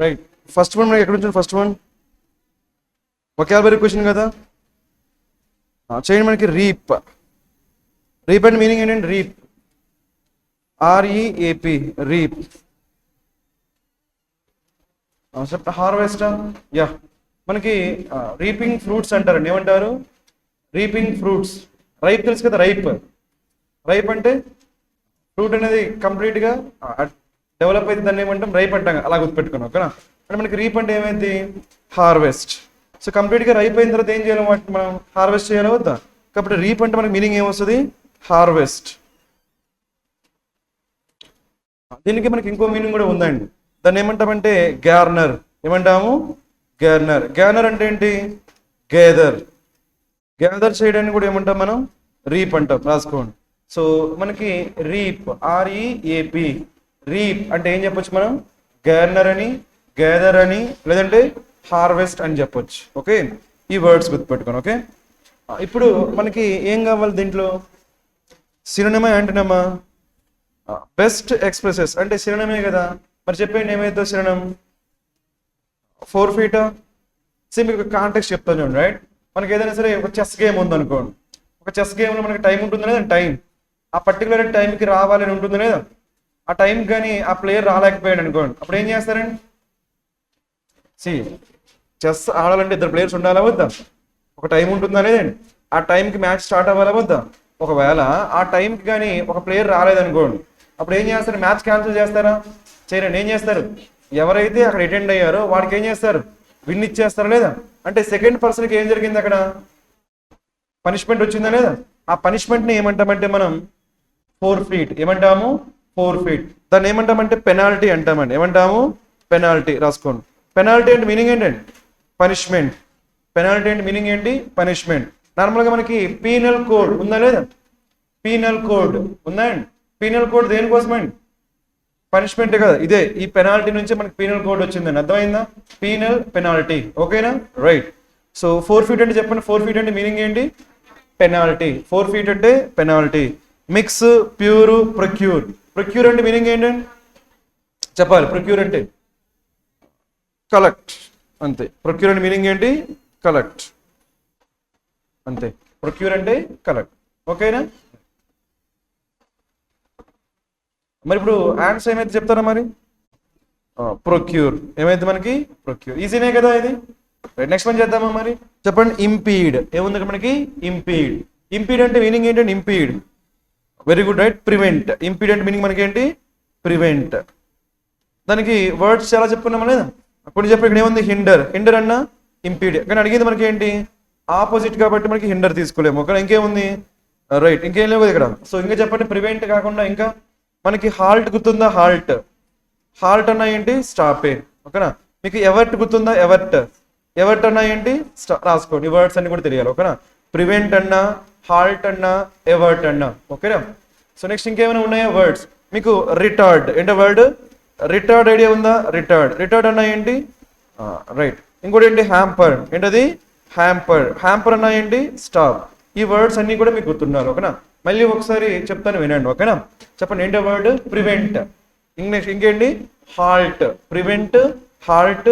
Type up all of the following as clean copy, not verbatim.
Right. First one మనకి ఎక్కడ నుంచి ఫస్ట్ వన్ వొకాబులరీ క్వశ్చన్ కదా. చేయండి మనకి రీప్. రీప్ అంటే మీనింగ్ ఏంటంటే రీప్, ఆర్ఈఏపి, రీప్. Harvest, yeah. మనకి రీపింగ్ ఫ్రూట్స్ అంటారండి. ఏమంటారు? Reaping fruits. రైప్ తెలుసు కదా, రైప్. రైప్ అంటే ఫ్రూట్ అనేది కంప్లీట్గా డెవలప్ అయితే దాన్ని ఏమంటాం? రైప్ అంటాం. అలా గుర్తుపెట్టుకున్నాం ఓకేనా. అంటే మనకి రీప్ అంటే ఏమైంది? హార్వెస్ట్. సో కంప్లీట్గా రైప్ అయిన తర్వాత ఏం చేయాలి? వాటిని మనం హార్వెస్ట్ చేయాలి వద్దా? కాబట్టి రీప్ అంటే మనకి మీనింగ్ ఏమొస్తుంది? హార్వెస్ట్. దీనికి మనకి ఇంకో మీనింగ్ కూడా ఉందండి. దాన్ని ఏమంటామంటే గ్యార్నర్. ఏమంటాము? గ్యార్నర్. గ్యార్నర్ అంటే ఏంటి? గేదర్. గ్యాదర్ చేయడాన్ని కూడా ఏమంటాం మనం? రీప్ అంటాం. రాసుకోండి. సో మనకి రీప్, ఆర్ఈఏపి, రీప్ అంటే ఏం చెప్పొచ్చు మనం? గ్యార్నర్ అని, గ్యాదర్ అని, లేదంటే హార్వెస్ట్ అని చెప్పొచ్చు. ఓకే, ఈ వర్డ్స్ గుర్తుపెట్టుకోండి. ఓకే, ఇప్పుడు మనకి ఏం కావాలి దీంట్లో? సినోనిమా, యాంటోనిమా? బెస్ట్ ఎక్స్ప్రెసెస్ అంటే సినోనిమే కదా. మరి చెప్పండి ఏమైతే సినోనిమ్? 4 feet. మీకు కాంటెక్స్ట్ చెప్తాను చూడండి. రైట్, మనకి ఏదైనా సరే ఒక చెస్ గేమ్ ఉందనుకోండి. ఒక చెస్ గేమ్లో మనకి టైం ఉంటుంది లేదా? టైం ఆ పర్టికులర్ టైంకి రావాలని ఉంటుంది లేదా? ఆ టైం కానీ ఆ ప్లేయర్ రాలేకపోయాడు అనుకోండి, అప్పుడు ఏం చేస్తారండి? చెస్ ఆడాలంటే 2 players ఉండాలా వద్దా? ఒక టైం ఉంటుందా లేదండి? ఆ టైంకి మ్యాచ్ స్టార్ట్ అవ్వాలా వద్దా? ఒకవేళ ఆ టైంకి కానీ ఒక ప్లేయర్ రాలేదనుకోండి, అప్పుడు ఏం చేస్తారు? మ్యాచ్ క్యాన్సిల్ చేస్తారా? చేయరండి. ఏం చేస్తారు? ఎవరైతే అక్కడ అటెండ్ అయ్యారో వాడికి ఏం చేస్తారు? విన్ ఇచ్చేస్తారా లేదా? అంటే సెకండ్ పర్సన్కి ఏం జరిగింది? అక్కడ పనిష్మెంట్ వచ్చిందా లేదా? ఆ పనిష్మెంట్ని ఏమంటామంటే మనం 4 feet. ఏమంటాము? 4 feet. దాన్ని ఏమంటామంటే పెనాల్టీ అంటామండి. ఏమంటాము? పెనాల్టీ. రాసుకోండి. పెనాల్టీ అంటే మీనింగ్ ఏంటండి? పనిష్మెంట్. పెనాల్టీ అంటే మీనింగ్ ఏంటి? పనిష్మెంట్. నార్మల్గా మనకి పీనల్ కోడ్ ఉందా లేదా? పీనల్ కోడ్ ఉందా అండి? Penal code దేనికోసమండి? పనిష్మెంట్ కదా. ఇదే ఈ పెనాల్టీ నుంచి మనకి పీనల్ కోడ్ వచ్చిందండి. అర్థమైందా? Penal, penalty. ఓకేనా? రైట్. సో 4 feet అంటే చెప్పండి. 4 feet అంటే మీనింగ్ ఏంటి? పెనాల్టీ. 4 feet అంటే penalty. Mix, pure, procure. Procure అంటే మీనింగ్ ఏంటండి? చెప్పాలి. ప్రొక్యూర్ అంటే కలెక్ట్ అంతే. ప్రొక్యూర్ అంటే మీనింగ్ ఏంటి? కలెక్ట్ అంతే. ప్రొక్యూర్ అంటే కలెక్ట్. ఓకేనా? మరి ఇప్పుడు ఆన్సర్ ఏమైతే చెప్తారా మరి? ప్రొక్యూర్. ఏమైతే మనకి? ప్రొక్యూర్. ఈజీనే కదా ఇది. నెక్స్ట్ వన్ చేద్దామా మరి? చెప్పండి. ఇంపీడ్. ఏముంది మనకి? ఇంపీడ్. ఇంపీడ్ అంటే మీనింగ్ ఏంటంటే impede. Very good. Right. Prevent. Impede అంటే మీనింగ్ మనకి ఏంటి? ప్రివెంట్. దానికి వర్డ్స్ చాలా చెప్పుకున్నామా లేదా? కొన్ని చెప్పి ఇక్కడ ఏముంది? హిండర్. హిండర్ అన్న ఇంపీడ్. కానీ అడిగింది మనకి ఏంటి? ఆపోజిట్ కాబట్టి మనకి హిండర్ తీసుకోలేము. కానీ ఇంకేముంది? రైట్, ఇంకేం లేవు ఇక్కడ. సో ఇంకా చెప్పండి. ప్రివెంట్ కాకుండా ఇంకా మనకి హాల్ట్ గుర్తుందా? హాల్ట్. హాల్ట్ అన్నా ఏంటి? స్టాపే. ఓకేనా? మీకు ఎవర్ట్ గుర్తుందా? ఎవర్ట్. ఎవర్ట్ అన్నా ఏంటి? రాసుకోండి. ఈ వర్డ్స్ అన్ని కూడా తెలియాలి. ఓకేనా? ప్రివెంట్ అన్నా, హాల్ట్ అన్నా, ఎవర్ట్ అన్నా. ఓకేనా? సో నెక్స్ట్ ఇంకేమైనా ఉన్నాయా వర్డ్స్? మీకు రిటార్డ్. ఏంటో వర్డ్? రిటార్డ్ ఐడియా ఉందా? రిటార్డ్. రిటార్డ్ అన్నా ఏంటి? రైట్. ఇంకోటి ఏంటి? హ్యాంపర్. ఏంటది? హ్యాంపర్. హ్యాంపర్ అన్నా ఏంటి? స్టాప్. ఈ వర్డ్స్ అన్ని కూడా మీకు గుర్తున్నారు. ఓకేనా? మళ్ళీ ఒకసారి చెప్తాను వినండి. ఓకేనా? చెప్పండి. ఏంటో వర్డ్? ప్రివెంట్. ఇంగ్లీష్ ఇంకేంటి? Halt. Prevent, halt,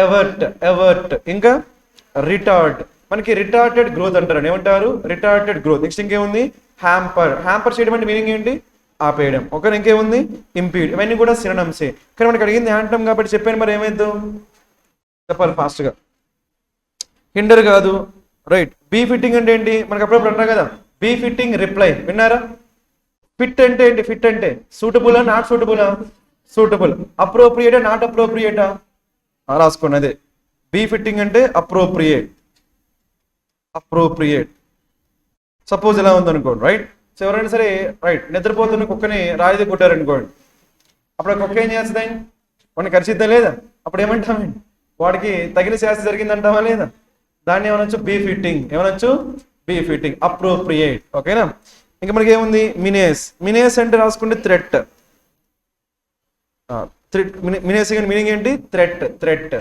Evert. Evert. ఇంకా రిటార్డ్. మనకి రిటార్టెడ్ గ్రోత్ అంటారు. ఏమంటారు? Retarded growth. నెక్స్ట్ ఇంకేముంది? హ్యాంపర్. హ్యాంపర్ చేయడం అంటే మీనింగ్ ఏంటి? ఆపేయడం. ఓకే, ఇంకేముంది? ఇంపీడ్. ఇవన్నీ కూడా సినోనిమ్సే. కానీ మనకి అడిగింది యాంటోనిమ్ కాబట్టి చెప్పాను. మరి ఏమైద్దాం? చెప్పాలి ఫాస్ట్గా. హిండర్ కాదు. రైట్. బీ ఫిట్టింగ్ అంటే ఏంటి? మనకి అప్పుడప్పుడు అంటారు కదా, బీ ఫిట్టింగ్ రిప్లై. విన్నారా? ఫిట్ అంటే ఏంటి? ఫిట్ అంటే సూటబులా, నాట్ సూటబులా? సూటబుల్. అప్రోప్రియేటా, నాట్ అప్రోప్రియేటా? రాసుకోండి. అదే బీ ఫిట్టింగ్ అంటే అప్రోప్రియేట్. అప్రోప్రియేట్. సపోజ్ ఎలా ఉందనుకోండి. రైట్. సో ఎవరైనా సరే రైట్ నిద్రపోతున్న కుక్కని రాయిది కొట్టారనుకోండి, అప్పుడు ఆ కుక్క ఏం చేస్తుంది? వాడిని కరిచిద్దా లేదా? అప్పుడు ఏమంటామండి? వాడికి తగిన శాస్తి జరిగిందంటావా లేదా? దాన్ని ఏమనొచ్చు? Befitting. ఏమనొచ్చు? Befitting. అప్రోప్రియేట్. ఓకేనా? ఇంకా మనకి ఏముంది? మినేస్. మినేస్ అంటే రాసుకుంటే థ్రెట్. మినేసింగ్ మీనింగ్ ఏంటి? థ్రెట్. థ్రెట్.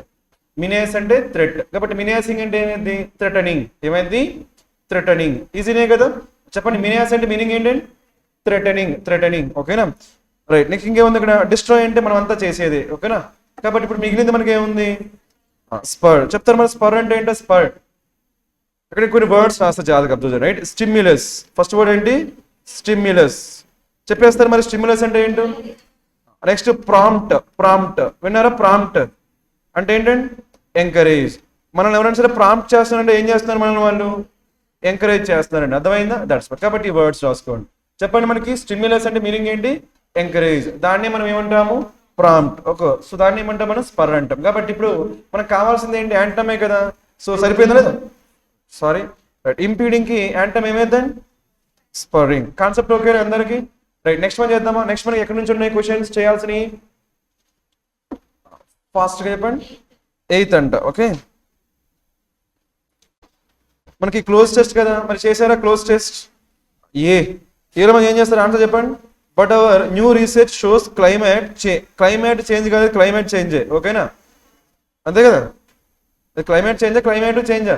మినేస్ అంటే థ్రెట్. కాబట్టి మినేసింగ్ అంటే ఏమైంది? థ్రెటనింగ్. ఏమైంది? థ్రెటనింగ్. ఈజీనే కదా. చెప్పండి. మినేస్ అంటే మీనింగ్ ఏంటండి? థ్రెటనింగ్. థ్రెటనింగ్. ఓకేనా? రైట్. నెక్స్ట్ ఇంకేముంది ఇక్కడ? డిస్ట్రాయ్ అంటే మనం అంతా చేసేది. ఓకేనా? కాబట్టి ఇప్పుడు మిగిలింది మనకి ఏముంది, స్పర్. చెప్తారు మరి స్పర్ అంటే ఏంటో. స్పర్ ఇక్కడ కొన్ని వర్డ్స్ రాస్తా జాగ్రత్తగా అబ్జర్వ్ చేయండి, రైట్. స్టిమ్యులస్, ఫస్ట్ వర్డ్ ఏంటి, స్టిమ్యులస్. చెప్పేస్తారు మరి స్టిమ్యులస్ అంటే ఏంటో. నెక్స్ట్ ప్రాంప్ట్, ప్రాంప్ట్ విన్నారా, ప్రాంప్ట్ అంటే ఏంటంటే ఎంకరేజ్. మనల్ని ఎవరైనా సరే ప్రాంప్ట్ చేస్తున్నారంటే ఏం చేస్తున్నారు, మనల్ని వాళ్ళు ఎంకరేజ్ చేస్తున్నారండి, అర్థమైందా. దట్స్ కాబట్టి ఈ వర్డ్స్ రాసుకోండి. చెప్పండి మనకి స్టిమ్యులస్ అంటే మీనింగ్ ఏంటి, ఎంకరేజ్. దాన్ని మనం ఏమంటాము, ప్రాంప్ట్. ఓకే, సో దాన్ని ఏమంటాం మనం, స్పర్ అంటాం. కాబట్టి ఇప్పుడు మనకు కావాల్సింది ఏంటి, యాంటమే కదా. సో సరిపోయిందా లేదా, సారీ రైట్. ఇంపీడింగ్ కి యాంటమ్ ఏమైందండి, స్పర్రింగ్. కాన్సెప్ట్ ఓకే అందరికి, రైట్. నెక్స్ట్ వన్ చేద్దామా. నెక్స్ట్ మనకి ఎక్కడి నుంచి ఉన్నాయి క్వశ్చన్స్ చేయాల్సినవి, ఫాస్ట్గా చెప్పండి. 8th అంట. ఓకే, మనకి క్లోజ్ టెస్ట్ కదా, మరి చేశారా క్లోజ్ టెస్ట్. ఏలో మనకి ఏం చేస్తారు ఆన్సర్ చెప్పండి. But our new research shows climate change కాదు, క్లైమేట్ చేంజ్. ఓకేనా, అంతే కదా. క్లైమేట్ చేంజ్, క్లైమేట్ చేంజా,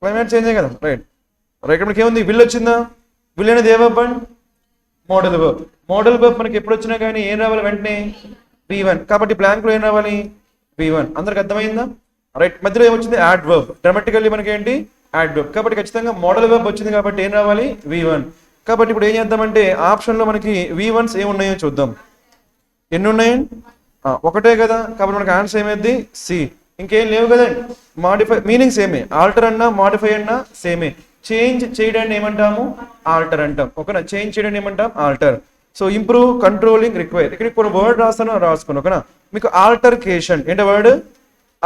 క్లైమేట్ చేంజే కదా, రైట్. రైట్, మనకి ఏముంది, విల్ వచ్చిందా. విల్ అనేది ఏ వర్బ్ అండి, మోడల్ వర్బ్. మోడల్ వర్బ్ మనకి ఎప్పుడు వచ్చినా కానీ ఏం రావాలి వెంటనే, V1. కాబట్టి బ్లాంక్ లో ఏం రావాలి, V1. అందరికి అర్థమైందా, రైట్. మధ్యలో ఏమొచ్చింది, యాడ్ వర్బ్. డ్రామాటికల్లీ మనకి ఏంటి, యాడ్ వర్బ్. కాబట్టి ఖచ్చితంగా మోడల్ వర్బ్ వచ్చింది కాబట్టి ఏం రావాలి, V1. కాబట్టి ఇప్పుడు ఏం చేద్దామంటే ఆప్షన్ లో మనకి V1s ఏమున్నాయో చూద్దాం. ఎన్ని ఉన్నాయండి, ఒకటే కదా. కాబట్టి మనకి ఆన్సర్ ఏమైంది, సి. ఇంకేం లేవు కదండి. మాడిఫై మీనింగ్ సేమే, ఆల్టర్ అన్నా మాడిఫై అన్నా సేమే. చేంజ్ చేయడాన్ని ఏమంటాము, ఆల్టర్ అంటాం. ఓకేనా, చేంజ్ చేయడాన్ని ఏమంటాం, alter. So improve, controlling, require. ఇక్కడ కొన్ని వర్డ్ రాసుకోండి. ఓకేనా, మీకు ఆల్టర్కేషన్ ఏంటో వర్డ్,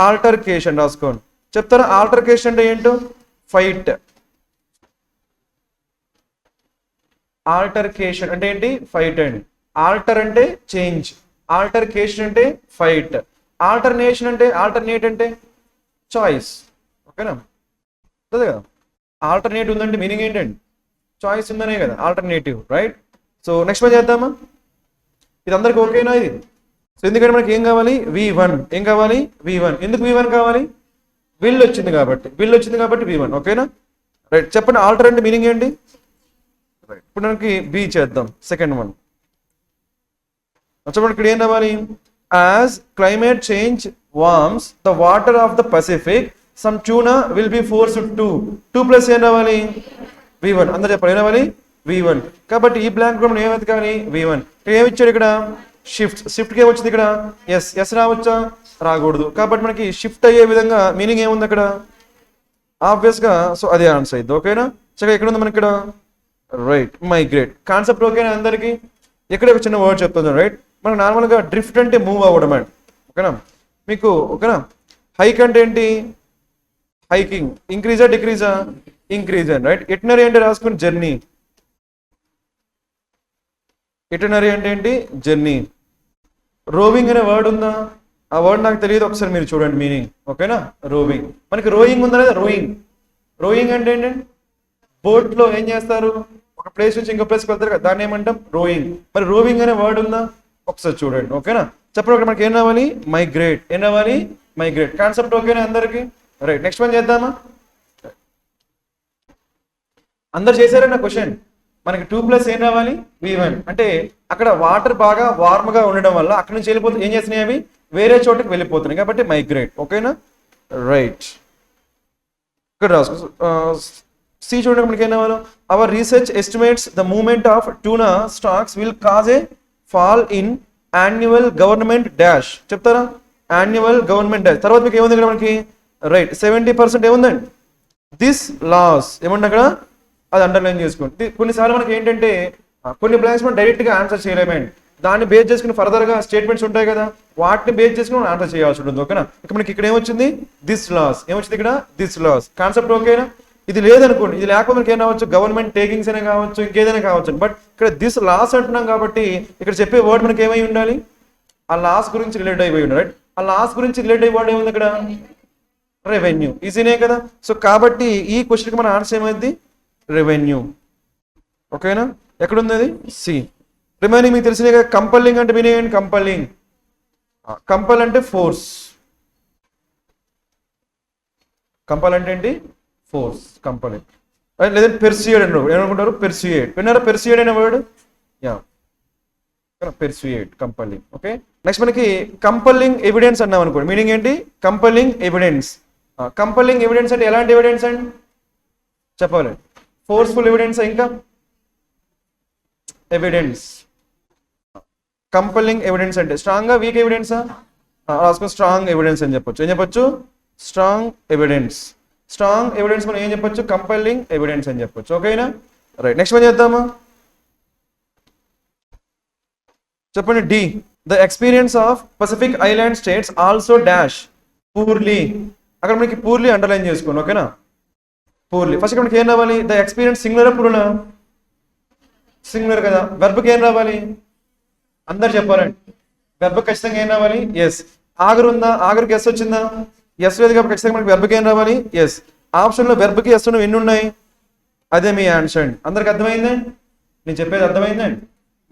ఆల్టర్కేషన్ రాసుకోండి. చెప్తారా ఆల్టర్కేషన్ అంటే ఏంటో, ఫైట్. ఆల్టర్కేషన్ అంటే ఏంటి, ఫైట్ అండి. ఆల్టర్ అంటే చేంజ్, ఆల్టర్కేషన్ అంటే ఫైట్. ఆల్టర్నేషన్ అంటే, ఆల్టర్నేట్ అంటే చాయిస్. ఓకేనా, అదే కదా. ఆల్టర్నేట్ ఉందంటే మీనింగ్ ఏంటండి, చాయిస్ ఉందనే కదా ఆల్టర్నేటివ్, రైట్. సో నెక్స్ట్ పని చేద్దామా. ఇది అందరికి ఓకేనా ఇది. సో ఎందుకంటే మనకి ఏం కావాలి, V1. ఏం కావాలి, V1. ఎందుకు V1 కావాలి, విల్ వచ్చింది కాబట్టి. విల్ వచ్చింది కాబట్టి V1. ఓకేనా, రైట్. చెప్పండి ఆల్టర్ అంటే మీనింగ్ ఏంటి, రైట్. ఇప్పుడు మనకి బి చేద్దాం, సెకండ్ వన్. చెప్పండి ఇక్కడ ఏం రావాలి, as climate change worms the water of the Pacific some tuna will be forced to. 2 plus ఏం రావాలి, V1. అందరు చెప్పండి ఏం రావాలి, V1. కాబట్టి ఈ బ్లాంక్ మనం ఏమైతే కానీ V1. ఏమి ఇచ్చాడు ఇక్కడ, షిఫ్ట్. షిఫ్ట్కి ఏమొచ్చింది ఇక్కడ, ఎస్ రావచ్చా, రాకూడదు. కాబట్టి మనకి షిఫ్ట్ అయ్యే విధంగా మీనింగ్ ఏముంది అక్కడ, ఆబ్వియస్ గా. సో అదే ఆన్సర్ అయింది. ఓకేనా, సరే ఎక్కడ ఉంది మనకి ఇక్కడ, రైట్, మైగ్రేట్. కాన్సెప్ట్ ఓకేనా అందరికి. ఇక్కడ ఒక చిన్న వర్డ్ చెప్తాను, రైట్. మనకు నార్మల్గా డ్రిఫ్ట్ అంటే మూవ్ అవ్వడం అండి. ఓకేనా మీకు, ఓకేనా. హైక్ అంటే ఏంటి, హైకింగ్. ఇంక్రీజా డిక్రీజా, ఇంక్రీజ్ అండి, రైట్. ఇటనరీ అంటే రాసుకుని జర్నీ. ఇటనరీ అంటే ఏంటి, జర్నీ. రోవింగ్ అనే వర్డ్ ఉందా, ఆ వర్డ్ నాకు తెలియదు, ఒకసారి మీరు చూడండి మీనింగ్. ఓకేనా, రోవింగ్. మనకి రోయింగ్ ఉందా లేదా, రోయింగ్. రోయింగ్ అంటే ఏంటంటే బోట్ లో ఏం చేస్తారు, ఒక ప్లేస్ నుంచి ఇంకో ప్లేస్కి వెళ్తారు కదా, దాన్ని ఏమంటాం, రోయింగ్. మరి రోవింగ్ అనే వర్డ్ ఉందా, ఒకసారి చూడండి. ఓకేనా, చెప్పండి మనకి ఏం రావాలి, మైగ్రేట్. ఏం రావాలి, మైగ్రేట్. కాన్సెప్ట్ ఓకేనా అందరికి, రైట్. నెక్స్ట్ వన్ చేద్దామా. అందరు చేశారన్న క్వశ్చన్. మనకి 2 ప్లస్ ఏం రావాలి, V1. అంటే అక్కడ వాటర్ బాగా వార్మ్ గా ఉండడం వల్ల అక్కడ నుంచి వెళ్ళిపోతే ఏం చేస్తున్నాయి, అవి వేరే చోటుకి వెళ్ళిపోతున్నాయి కాబట్టి మైగ్రేట్. ఓకేనా, రైట్. ఇక్కడ రాసుకో. సి చూడండి మనకి ఏం రావాలి, hour research estimates the movement of tuna stocks will cause A fall in annual government dash. చెప్తారా, యాన్యువల్ గవర్నమెంట్ డాష్. తర్వాత మీకు ఏముంది ఇక్కడ మనకి, రైట్, 70% ఏముందండి, దిస్ లాస్. ఏముంది అక్కడ, అది అండర్లైన్ చేసుకోండి. కొన్నిసార్లు మనకి ఏంటంటే కొన్ని బ్లాంక్స్ మనం డైరెక్ట్ గా ఆన్సర్ చేయలేమండి. దాన్ని బేస్ చేసుకుని ఫర్దర్ గా స్టేట్మెంట్స్ ఉంటాయి కదా, వాటిని బేస్ చేసుకుని మనం ఆన్సర్ చేయాల్సి ఉంటుంది. ఓకేనా, ఇక్కడ మనకి ఇక్కడ ఏమొచ్చింది, దిస్ లాస్. ఏమొచ్చింది ఇక్కడ, దిస్ లాస్. కాన్సెప్ట్ ఓకేనా. ఇది లేదనుకోండి, ఇది లేకపోతే మనకి ఏం రావచ్చు, గవర్నమెంట్ టేకింగ్స్ అనే కావచ్చు, ఇంకేదైనా కావచ్చు. బట్ ఇక్కడ దిస్ లాస్ అంటున్నాం కాబట్టి ఇక్కడ చెప్పే వర్డ్ మనకి ఏమై ఉండాలి, ఆ లాస్ గురించి రిలేట్ అయిపోయి ఉండాలి, రైట్. ఆ లాస్ గురించి రిలేట్ అయ్యే వర్డ్ ఏముంది ఇక్కడ, రెవెన్యూ. ఈజీనే కదా. సో కాబట్టి ఈ క్వశ్చన్కి మన ఆన్సర్ ఏమైంది, రెవెన్యూ. ఓకేనా, ఎక్కడుంది అది, సి. రిమైనింగ్ మీకు తెలిసినే కదా. కంపల్లింగ్ అంటే మీనింగ్ ఏంటి, కంపల్లింగ్. కంపల్ అంటే ఫోర్స్. కంపల్ అంటే ఏంటి, ఫోర్స్, కంపల్లింగ్. లేదంటే పెర్సియేడ్ అంటారు, ఏమనుకుంటారు, పెర్సియేడ్. విన్నారా పెర్సియేడ్ అనే వర్డ్, యా. పెర్సుయేట్, కంపల్లింగ్. ఓకే, నెక్స్ట్ మనకి కంపల్లింగ్ ఎవిడెన్స్ అన్నాం అనుకోండి. మీనింగ్ ఏంటి? కంపల్లింగ్ ఎవిడెన్స్. కంపల్లింగ్ ఎవిడెన్స్ అంటే ఎలాంటి ఎవిడెన్స్ అండి చెప్పాలి? ఫోర్స్ఫుల్ ఎవిడెన్స్, ఇంకా ఎవిడెన్స్. కంపల్లింగ్ ఎవిడెన్స్ అంటే స్ట్రాంగ్ గా వీక్ ఎవిడెన్సా? రాసుకొని స్ట్రాంగ్ ఎవిడెన్స్ అని చెప్పొచ్చు. ఏం చెప్పొచ్చు? Strong evidence. స్ట్రాంగ్ ఎవిడెన్స్ మనం ఏం చెప్పొచ్చు? కంపల్లింగ్ ఎవిడెన్స్ అని చెప్పొచ్చు. ఓకేనా? రైట్, నెక్స్ట్ మనం చేద్దామా? చెప్పండి. D, the experience of Pacific Island States also dash poorly. అక్కడ మనకి పూర్లీ అండర్లైన్ చేసుకోండి. ఓకేనా? పూర్లీ. ఫస్ట్ ఇక్కడ మనకి ఏం రావాలి? The experience singular Purna? Singular కదా. వెర్బ్కి ఏం రావాలి? అందరు చెప్పాలండి. వెర్బ్ ఖచ్చితంగా ఏం రావాలి? ఎస్. ఆగరు ఉందా? ఆగరికి ఎస్ వచ్చిందా? ఎస్ లేదు కాబట్టి ఖచ్చితంగా మనకి వెర్బ్కి ఏం రావాలి? ఎస్. ఆప్షన్లో వెర్బ్కి ఎస్ ఉన్నవి ఎన్ని ఉన్నాయి? అదే మీ ఆన్సర్ అండి. అందరికి అర్థమైందండి? నేను చెప్పేది అర్థమైందండి?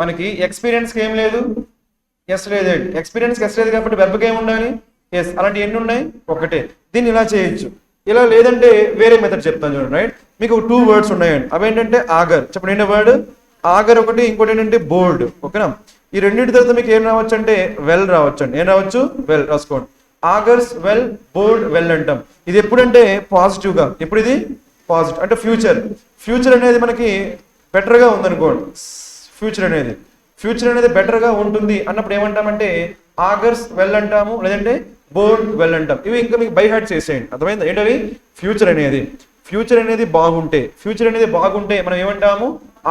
మనకి ఎక్స్పీరియన్స్కి ఏం లేదు, ఎస్ లేదండి. ఎక్స్పీరియన్స్కి ఎస్ లేదు కాబట్టి వెర్బ్కి ఏమి ఉండాలి? ఎస్. అలాంటి ఎన్ని ఉన్నాయి? ఒకటే. దీన్ని ఇలా చేయొచ్చు. ఇలా లేదంటే వేరే మెథడ్ చెప్తాను చూడండి. రైట్, మీకు 2 వర్డ్స్ ఉన్నాయండి. అవేంటంటే ఆగర్. చెప్పండి ఏంటో వర్డ్? ఆగర్ ఒకటి, ఇంకోటి ఏంటంటే బోర్డ్. ఓకేనా? ఈ రెండింటి తర్వాత మీకు ఏం రావచ్చు అంటే వెల్ రావచ్చు అండి. ఏం రావచ్చు? వెల్. రాసుకోండి. ఆగర్స్ వెల్, బోర్డ్ వెల్ అంటాం. ఇది ఎప్పుడంటే పాజిటివ్ గా. ఎప్పుడు ఇది? పాజిటివ్ అంటే ఫ్యూచర్. ఫ్యూచర్ అనేది మనకి బెటర్ గా ఉందనుకోండి. ఫ్యూచర్ అనేది బెటర్ గా ఉంటుంది అన్నప్పుడు ఏమంటామంటే ఆగర్స్ వెల్ అంటాము, లేదంటే బోర్డ్ వెల్ అంటాం. ఇవి ఇంకా మీకు బై హార్ట్ చేసేయండి. అర్థమైంది? ఏంటవి? ఫ్యూచర్ అనేది బాగుంటే మనం ఏమంటాము?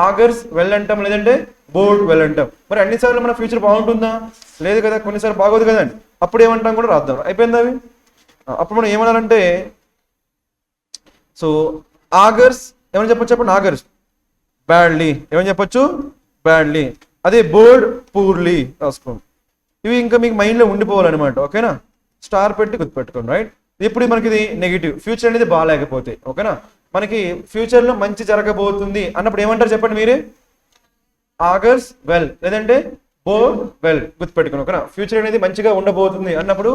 ఆగర్స్ వెల్ అంటాం, లేదంటే బోర్డ్ వెల్ అంటాం. మరి అన్నిసార్లు మన ఫ్యూచర్ బాగుంటుందా? లేదు కదా, కొన్నిసార్లు బాగోదు కదండి. అప్పుడు ఏమంటాం కూడా రాద్దాం. అయిపోయింది అవి. అప్పుడు మనం ఏమనాలంటే సో ఆగర్స్ ఏమని చెప్పొచ్చు చెప్పండి? ఆగర్స్ బ్యాడ్లీ. ఏమని చెప్పొచ్చు? బ్యాడ్లీ. అదే బోర్డ్ పూర్లీ. రాసుకోండి. ఇవి ఇంకా మీకు మైండ్లో ఉండిపోవాలన్నమాట. ఓకేనా? స్టార్ పెట్టి గుర్తుపెట్టుకోండి. రైట్, ఇప్పుడు మనకి ఇది నెగిటివ్. ఫ్యూచర్ అనేది బాగాలేకపోతే, ఓకేనా, మనకి ఫ్యూచర్లో మంచి జరగబోతుంది అన్నప్పుడు ఏమంటారు చెప్పండి మీరే? ఆగర్స్ వెల్, లేదంటే బోర్డ్ వెల్. గుర్తుపెట్టుకోండి. ఓకేనా? ఫ్యూచర్ అనేది మంచిగా ఉండబోతుంది అన్నప్పుడు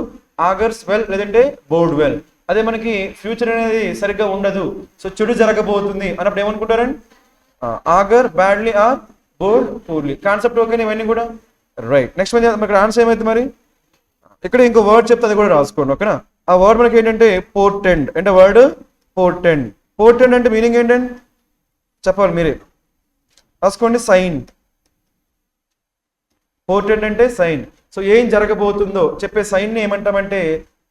ఆగర్స్ వెల్, లేదంటే బోర్డ్ వెల్. అదే మనకి ఫ్యూచర్ అనేది సరిగ్గా ఉండదు, సో చెడు జరగబోతుంది అన్నప్పుడు ఏమనుకుంటారండి? Augur badly or bode poorly. Concept ఓకేనా ఇవన్నీ కూడా? రైట్, నెక్స్ట్ మనకి ఆన్సర్ ఏమైంది మరి? ఇక్కడ ఇంకో వర్డ్ చెప్తే అది కూడా రాసుకోండి. ఓకేనా? ఆ వర్డ్ మనకి ఏంటంటే పోర్టెండ్. అంటే వర్డ్ పోర్టెండ్. పోర్టెండ్ అంటే మీనింగ్ ఏంటండి చెప్పాలి మీరే. రాసుకోండి. సైన్. పోర్టెండ్ అంటే సైన్. సో ఏం జరగబోతుందో చెప్పే సైన్ ని ఏమంటామంటే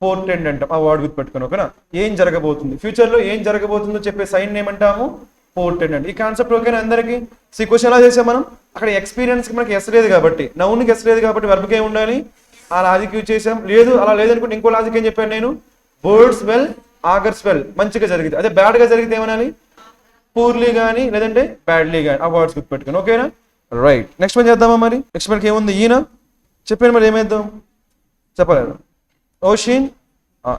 పోర్టెండ్ అంటాం. ఆ వర్డ్ గుర్తుపెట్టుకోండి. ఓకేనా? ఏం జరగబోతుంది, ఫ్యూచర్ లో ఏం జరగబోతుందో చెప్పే సైన్ ని ఏమంటాము? పోర్టెండ్ అండి. ఈ కాన్సెప్ట్ ఓకేనా అందరికి? సో ఈ క్వశ్చన్ ఎలా చేసాం మనం? అక్కడ ఎక్స్పీరియన్స్ కి మనకి ఎస్ లేదు కాబట్టి, నౌన్కి ఎస్ లేదు కాబట్టి వెర్బ్కి ఏమి ఉండాలి? ఆ లాజిక్ యూజ్ చేసాం. లేదు అలా లేదనుకుంటే ఇంకో లాజిక్ ఏం చెప్పాను నేను? Bodes well, augurs well. మంచిగా జరిగింది. అదే బ్యాడ్ గా జరిగితే ఏమనాలి? పూర్లీ కానీ, లేదంటే బ్యాడ్లీ కానీ. ఆ వర్డ్స్ గుర్తుపెట్టుకోండి. ఓకేనా? రైట్, నెక్స్ట్ మనం చేద్దామా మరి? నెక్స్ట్ మనకి ఏముంది? ఈయన చెప్పాను మరి ఏమేద్దాం చెప్పలేదు. Ocean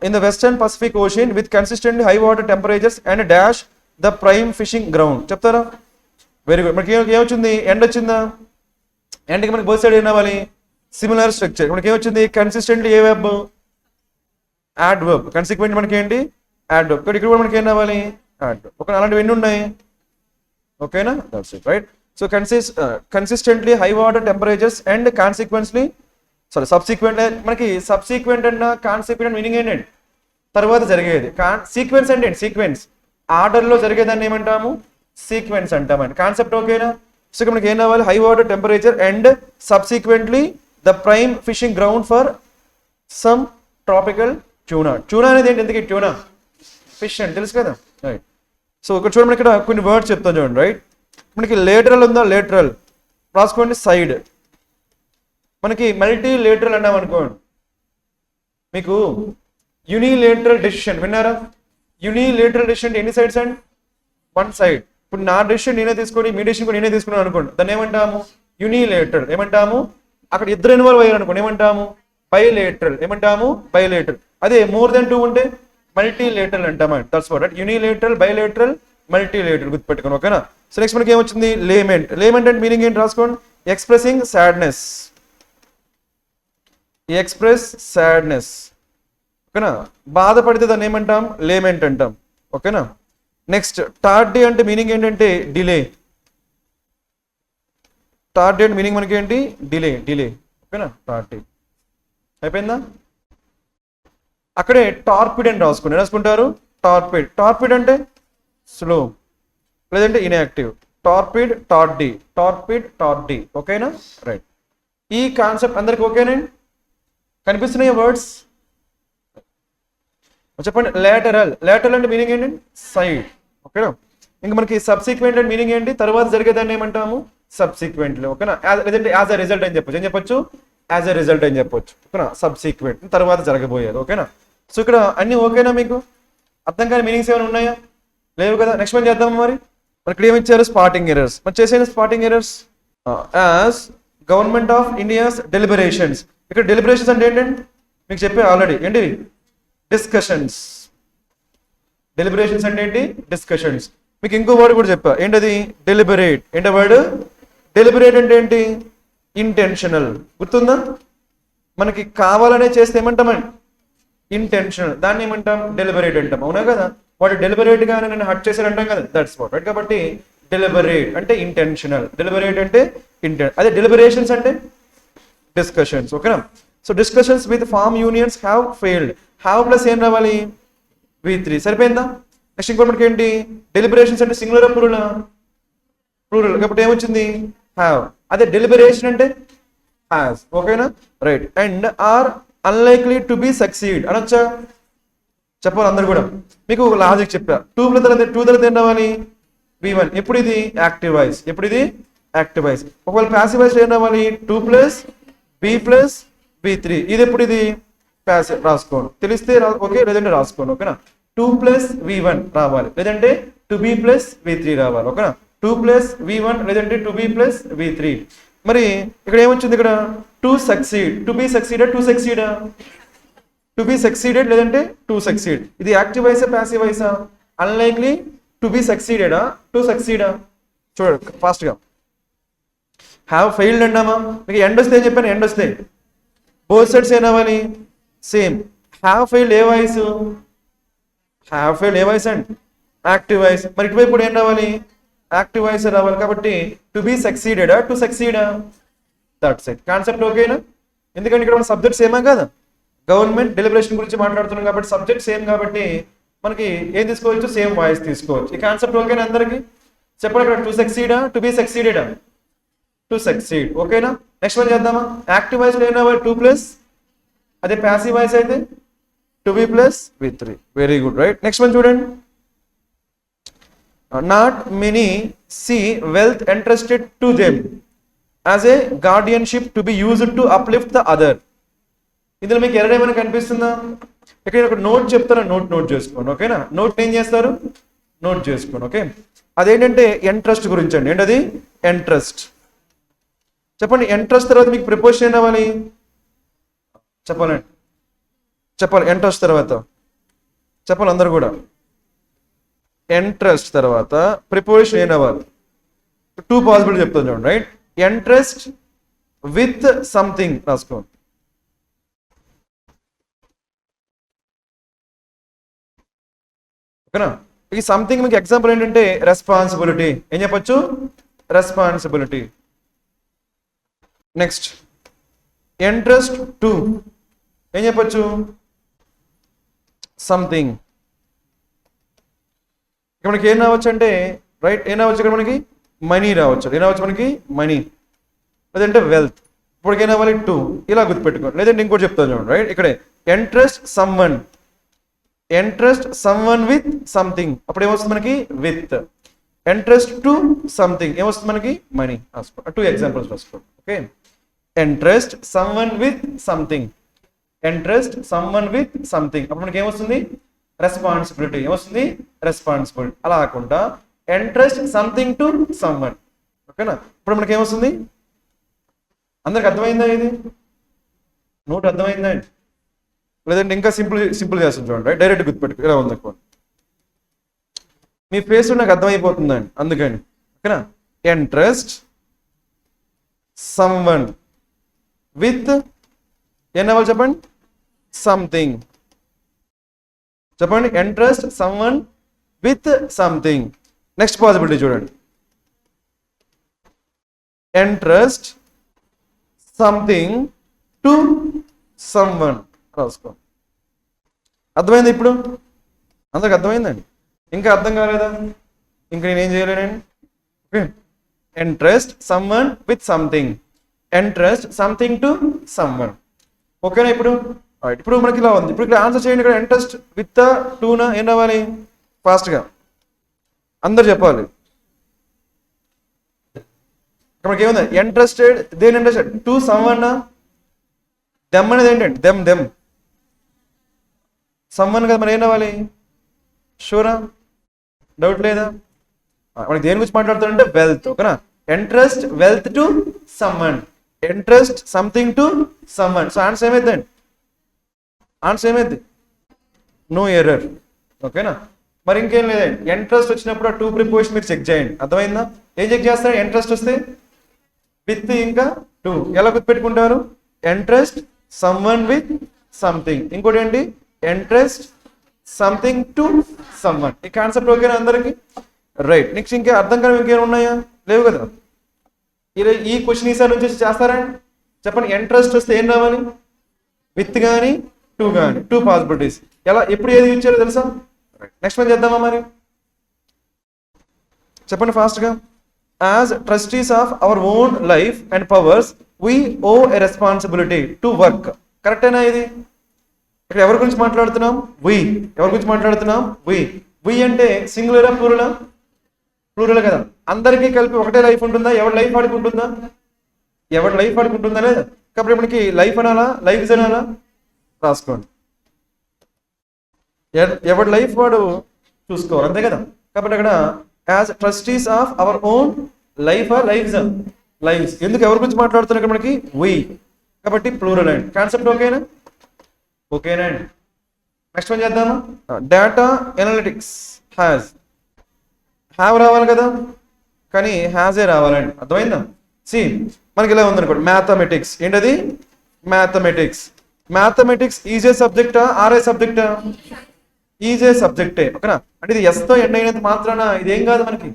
in the western Pacific ocean with consistently high water temperatures and dash the prime fishing ground. చెప్తారా? Very good. మనకి ఏమొచ్చింది? ఎండ్ వచ్చిందా? ఎండ్కి మనకి బోత్ సైడ్ ఏం రావాలి? Similar structure. మనకి ఏమొచ్చింది? కన్సిస్టెంట్లీ ఏ వెబ్? Add web. కన్సిక్వెంట్ మనకి ఏంటి? Add web. ఇక్కడ కూడా మనకి ఏం రావాలి? Add web. ఓకే, అలాంటివి ఎన్ని ఉన్నాయి? ఓకేనా? That's it. Right, so consistently high water temperatures and consequently subsequent. మనకి సబ్సిక్వెంట్ అన్న కాన్సిక్వెంట్ మీనింగ్ ఏంటండి? తర్వాత జరిగేది. సీక్వెన్స్ అంటే సీక్వెన్స్ ఆర్డర్లో జరిగేదాన్ని ఏమంటాము? సీక్వెన్స్ అంటామండి. కాన్సెప్ట్ ఓకేనా? సో ఇక్కడ మనకి ఏం రావాలి? High water temperature and subsequently the prime fishing ground for some tropical tuna. Tuna అనేది ఏంటి? ఎందుకు ట్యూనా? ఫిష్ అని తెలుసు కదా. రైట్, సో ఇక్కడ చూడండి, ఇక్కడ కొన్ని వర్డ్స్ చెప్తాను చూడండి. రైట్, మనకి లేటరల్ ఉందా? లేటరల్. రాసుకోండి. సైడ్. మనకి మల్టీ లేటరల్ అన్నాం అనుకోండి, మీకు యూనిలేటరల్ డెసిషన్ విన్నారా? యూనిలేటరల్ డెసిషన్ ఎన్ని సైడ్స్ అండి? 1 సైడ్. ఇప్పుడు నా డెసిషన్ నేనే తీసుకొని మీ డెసిషన్ నేనే తీసుకున్నాను అనుకోండి, దాన్ని ఏమంటాము? యూనిలేటరల్. ఏమంటాము? అక్కడ ఇద్దరు ఇన్వాల్వ్ అయ్యారు అనుకోండి, ఏమంటాము? బైలేటరల్. ఏమంటాము? బైలేటరల్. అదే మోర్ దెన్ 2 ఉంటే మల్టీలేటరల్ అంటామండి. That's what. Right, bilateral, multilateral. గుర్తుపెట్టుకోండి. ఓకేనా? సో నెక్స్ట్ మనకి ఏమొచ్చింది? లేమెంట్. లేమెంట్ అంటే మీనింగ్ ఏంటి? రాసుకోండి. Expressing sadness. Express sadness. ఓకేనా? బాధపడితే దాన్ని ఏమంటాం? లేమెంట్ అంటాం. ఓకేనా? నెక్స్ట్ టార్డీ అంటే మీనింగ్ ఏంటంటే డిలే. స్టార్ట్ డేట్ మీనింగ్ మనకి ఏంటి? డిలే. ఓకేనా? స్టార్ట్ డేట్ అయిపోయిందా? అక్కడే టార్పిడ్ అని రాసుకోండి. రాసుకుంటారు టార్పిడ్ అంటే స్లో లేదంటే ఇన్యాక్టివ్. టార్పిడ్ టార్ట్ డి. ఓకేనా? రైట్. ఈ కాన్సెప్ట్ అందరికి ఓకేనండి? కనిపిస్తున్నాయి వర్డ్స్? చెప్పండి. లేటరల్ అంటే మీనింగ్ ఏంటండి? సైడ్. ఓకేనా? ఇంకా మనకి సబ్సిక్వెంట్ అంటే మీనింగ్ ఏంటి? తర్వాత జరిగేదాన్ని ఏమంటాము? సబ్సిక్వెంట్లు. ఓకేనా? లేదంటే యాజ్ అ రిజల్ట్ అని చెప్పొచ్చు. ఏం చెప్పొచ్చు? యాజ్ అ రిజల్ట్ అని చెప్పొచ్చు. ఓకేనా? సబ్సిక్వెంట్ తర్వాత జరగబోయేది. ఓకేనా? సో ఇక్కడ అన్ని ఓకేనా మీకు? అర్థం కాని మీనింగ్స్ ఏమైనా ఉన్నాయా? లేవు కదా. నెక్స్ట్ వన్ చేద్దాం. మరి ఇక్కడ ఏమి ఇచ్చారు? Spotting errors. మరి చేసేది spotting errors as government of India's deliberations. ఇక్కడ డెలిబరేషన్స్ అంటే ఏంటండి? మీకు చెప్పే ఆల్రెడీ ఏంటి? డిస్కషన్స్. డెలిబరేషన్స్ అంటే ఏంటి? డిస్కషన్స్. మీకు ఇంకో వర్డ్ కూడా చెప్పా. ఏంటది? డెలిబరేట్. ఏంటో వర్డ్? డెలిబరేట్ అంటే ఏంటి? ఇంటెన్షనల్. గుర్తుందా? మనకి కావాలనే చేస్తే ఏమంటామండి? ఇంటెన్షనల్. దాన్ని ఏమంటాం? డెలిబరేట్ అంటాం. అవునా కదా? వాడు డెలిబరేట్ గా నేను హర్ట్ చేశారు అంటాం కదా. That's what right. కాబట్టి డెలిబరేట్ అంటే ఇంటెన్షనల్, డెలిబరేట్ అంటే అదే డెలిబరేషన్స్ అంటే డిస్కషన్స్. ఓకేనా? So discussions with farm unions have failed. Have plus ఏం రావాలి? V3. సరిపోయిందా? నెక్స్ట్ ఇంకో మనకి ఏంటి? డెలిబరేషన్స్ అంటే సింగులర్ ప్లూరల్ కాబట్టి ఏమొచ్చింది? హ్యావ్. అదే డెలిబరేషన్ అంటే హ్యాస్. ఓకేనా? Right. And are unlikely to be succeed అనొచ్చా? చెప్పాలి అందరు కూడా. మీకు ఒక లాజిక్ చెప్పా. టూ తర్వాత ఏం రావాలి? V1. ఎప్పుడు ఇది? Active voice. ఒకవేళ ప్యాసివ్ వాయిస్ ఏం రావాలి? 2 + B + V3. ఇది ఎప్పుడు? ఇది ప్యాసివ్. రాసుకోండి. తెలిస్తే ఓకే, లేదంటే రాసుకోండి. ఓకేనా? 2 + V1 రావాలి, లేదంటే 2B + V3 రావాలి. ఓకేనా? 2 + V1 లేదంటే 2B + V3. మరి ఇక్కడ ఏమొచ్చింది? ఇక్కడ టు సక్సీడ్. టు బి సక్సీడా? టు సక్సీడా? టు బి సక్సీడెడ్ లేదంటే టు సక్సీడ్. ఇది యాక్టివ్ వాయిసా ప్యాసివ్ వాయిసా? అన్లైక్లీ టు బి సక్సీడెడా టు సక్సీడా? చూడండి ఫాస్ట్ గా. హ్యావ్ ఫెయిల్డ్ అన్నామా? మీకు ఎండ్ వస్తే ఏం చెప్పాను? ఎండ్ వస్తే బోత్ సైడ్స్ ఏం అవ్వాలి? సేమ్. హ్యావ్ ఫెయిల్డ్ ఏ వాయిస్? అండి యాక్టివ్ వాయిస్. మరి ఇటువైపు కూడా ఏం రావాలి? యాక్టివ్ వాయిస్ రావాలి. కాబట్టి టు బి సక్సీడెడా టు సక్సీడా? That's it. కాన్సెప్ట్ ఓకేనా? ఎందుకంటే ఇక్కడ మన సబ్జెక్ట్ సేమా కదా. గవర్నమెంట్ డెలిబరేషన్ గురించి మాట్లాడుతున్నాం కాబట్టి సబ్జెక్ట్ సేమ్ కాబట్టి మనకి ఏం తీసుకోవచ్చు? సేమ్ వాయిస్ తీసుకోవచ్చు. ఈ కాన్సెప్ట్ ఓకేనా అందరికి? చెప్పండి. ఇక్కడ టు సక్సీడా టు బి సక్సీడెడా? To succeed. ఓకేనా? నెక్స్ట్ వన్ చేద్దామా? యాక్టివ్ వాయిస్ ఏం రావాలి? 2 +. అదే ప్యాసివ్ వాయిస్ అయితే 2B + V3. Very good. Right. Next one చూడండి. Not many see wealth entrusted to them as a guardianship to be used to uplift the other. ఇందులో మీకు error ఏమైనా కనిపిస్తుందా? ఇక్కడ ఒక నోట్ చెప్తారా? నోట్ చేసుకోండి. ఓకేనా? నోట్ ఏం చేస్తారు? నోట్ చేసుకోండి. ఓకే. అదేంటంటే ఇంట్రెస్ట్ గురించి అండి. ఏంటది? ఇంట్రెస్ట్. చెప్పండి. ఇంట్రెస్ట్ తర్వాత మీకు ప్రిపోజిషన్ ఏం రావాలి? చెప్పాలి. ఇంట్రెస్ట్ తర్వాత చెప్పాలి అందరు కూడా. ఇంట్రెస్ట్ తర్వాత ప్రిపోజిషన్ ఏం రావాలి? 2 పాసిబిలిటీ చెప్తాను చూడండి. రైట్. ఇంట్రెస్ట్ విత్ సంథింగ్ రాసుకోండి. ఓకేనా? ఈ సంథింగ్ మీకు ఎగ్జాంపుల్ ఏంటంటే రెస్పాన్సిబిలిటీ. ఏం చెప్పొచ్చు? రెస్పాన్సిబిలిటీ. నెక్స్ట్ ఇంట్రెస్ట్ టు ఏం చెప్పొచ్చు? సంథింగ్. ఇక్కడ మనకి ఏం రావచ్చు అంటే రైట్ ఏం రావచ్చు? ఇక్కడ మనకి మనీ రావచ్చు. ఏం రావచ్చు మనకి? మనీ లేదంటే వెల్త్. ఇప్పటికి ఏం రావాలి? 2. ఇలా గుర్తుపెట్టుకోండి. లేదంటే ఇంకోటి చెప్తాను చూడండి. రైట్. ఇక్కడే ఇంట్రెస్ట్ సమ్వన్ విత్ సంథింగ్. అప్పుడు ఏమొస్తుంది మనకి? విత్. ఇంట్రెస్ట్ టు సంథింగ్ ఏమొస్తుంది మనకి? మనీ. 2 ఎగ్జాంపుల్స్ రాసుకోండి. Okay. Interest someone with something. అప్పుడు మనకి ఏమొస్తుంది? రెస్పాన్సిబిలిటీ. ఏమొస్తుంది? రెస్పాన్సిబిలిటీ. అలా కాకుండా ఇంట్రెస్ట్ సంథింగ్ టు సమ్వన్. ఓకేనా? ఇప్పుడు మనకి ఏమొస్తుంది? అందరికి అర్థమైందా? ఇది నోట్ అర్థమైందా? లేదంటే ఇంకా సింపుల్ చేస్తాను చూడండి. డైరెక్ట్ గుర్తుపెట్టుకో. ఇలా ఉంది మీ ఫేస్ నాకు అర్థమైపోతుందండి అందుకని. ఓకేనా? ఇంట్రెస్ట్ సమ్వన్ విత్ ఏం రావాలి చెప్పండి? సంథింగ్. చెప్పండి. Interest someone with something. Next possibility చూడండి. entrust సంథింగ్ టు సమ్వన్ రాసుకో. అర్థమైంది ఇప్పుడు? అందరికి అర్థమైందండి? ఇంకా అర్థం కాలేదా? ఇంకా నేనేం చేయలేనండి. Okay, entrust someone with something, entrust something to someone. ఓకేనా? ఇప్పుడు ఇప్పుడు మనకి ఇలా ఉంది. ఇప్పుడు ఇక్కడ ఆన్సర్ చేయండి. ఇక్కడ ఎంట్రస్ట్ విత్ టూనా ఏం రావాలి? ఫాస్ట్గా అందరు చెప్పాలి. మనకి ఏముంది? ఇంట్రెస్టెడ్, దేని ఇంట్రెస్టెడ్? To someone. దెమ్ అనేది ఏంటండి? దెమ్ సమ్వన్ కదా, మరి ఏం రావాలి? షూరా? డౌట్ లేదా? మనకి దేని గురించి మాట్లాడుతాడంటే వెల్త్. ఓకేనా? Interest wealth to someone, interest something to someone. So answer ఏమైందండి? ఆన్సర్ ఏమైంది? No error. ఓకేనా? మరి ఇంకేం లేదండి. ఇంట్రెస్ట్ వచ్చినప్పుడు ఆ టూ ప్రిపోజిషన్ మీరు చెక్ చేయండి. అర్థమైందా? ఏం చెక్ చేస్తారు? ఇంట్రెస్ట్ వస్తే విత్ ఇంకా టు ఎలా గుర్తుపెట్టుకుంటారు? ఇంట్రెస్ట్ సమ్వన్ విత్ సంథింగ్, ఇంకోటి ఏంటి? Interest something to someone. ఈ కాన్సెప్ట్ ఓకేనా అందరికి? రైట్. నెక్స్ట్ ఇంకా అర్థం కాని ఇంకేమైనా ఉన్నాయా? లేవు కదా. ఈ క్వశ్చన్ ఈసారి నుంచి చేస్తారండి. చెప్పండి. ఇంట్రెస్ట్ వస్తే ఏం రావాలి? విత్ కానీ టూ కానీ, టూ పాసిబిలిటీస్. ఎలా ఎప్పుడు ఏది ఇచ్చారో తెలుసా? నెక్స్ట్ మనం చేద్దామా మరి? చెప్పండి ఫాస్ట్గా. As trustees of our own life and powers we owe a responsibility to work. కరెక్టేనా ఇది? ఇక్కడ ఎవరి గురించి మాట్లాడుతున్నాం? వి. ఎవరి గురించి మాట్లాడుతున్నాం? వి. వి అంటే సింగులరా ప్లూరలా? ప్లూరల్ కదా. అందరికీ కలిపి ఒకటే లైఫ్ ఉంటుందా? ఎవరి లైఫ్ ఆడుకుంటుందా? ఎవరి లైఫ్ ఆడుకుంటుందా లేదా? కాబట్టి మనకి లైఫ్ అనాలా, లైఫ్స్ అనాలా? రాసుకోండి. ఎవరి లైఫ్ వాడు చూసుకోవాలి, అంతే కదా. కాబట్టి అక్కడ as trustees of our own life lifes lifes. ఎందుకు ఎవరి గురించి మాట్లాడుతున్నారు ఇక్కడ మనకి? వి. కాబట్టి ప్లూరల్ అండి. కాన్సెప్ట్ ఓకేనా? ఓకేనా అండి? నెక్స్ట్ వన్ చేద్దామా? డేటా ఎనాలిటిక్స్ హ్యావ్ రావాలి కదా, కానీ హ్యాజే రావాలండి. అర్థమైందా? సి మనకి ఇలా ఉందనుకోండి. మ్యాథమెటిక్స్ ఏంటది? మ్యాథమెటిక్స్. మ్యాథమెటిక్స్ ఈజీ సబ్జెక్టా ఆర్ఏ సబ్జెక్టా? ఈజీ సబ్జెక్టే. ఓకేనా? అంటే ఇది ఎస్తో ఎండ్ అయినంత మాత్రాన ఇదేం కాదు మనకి,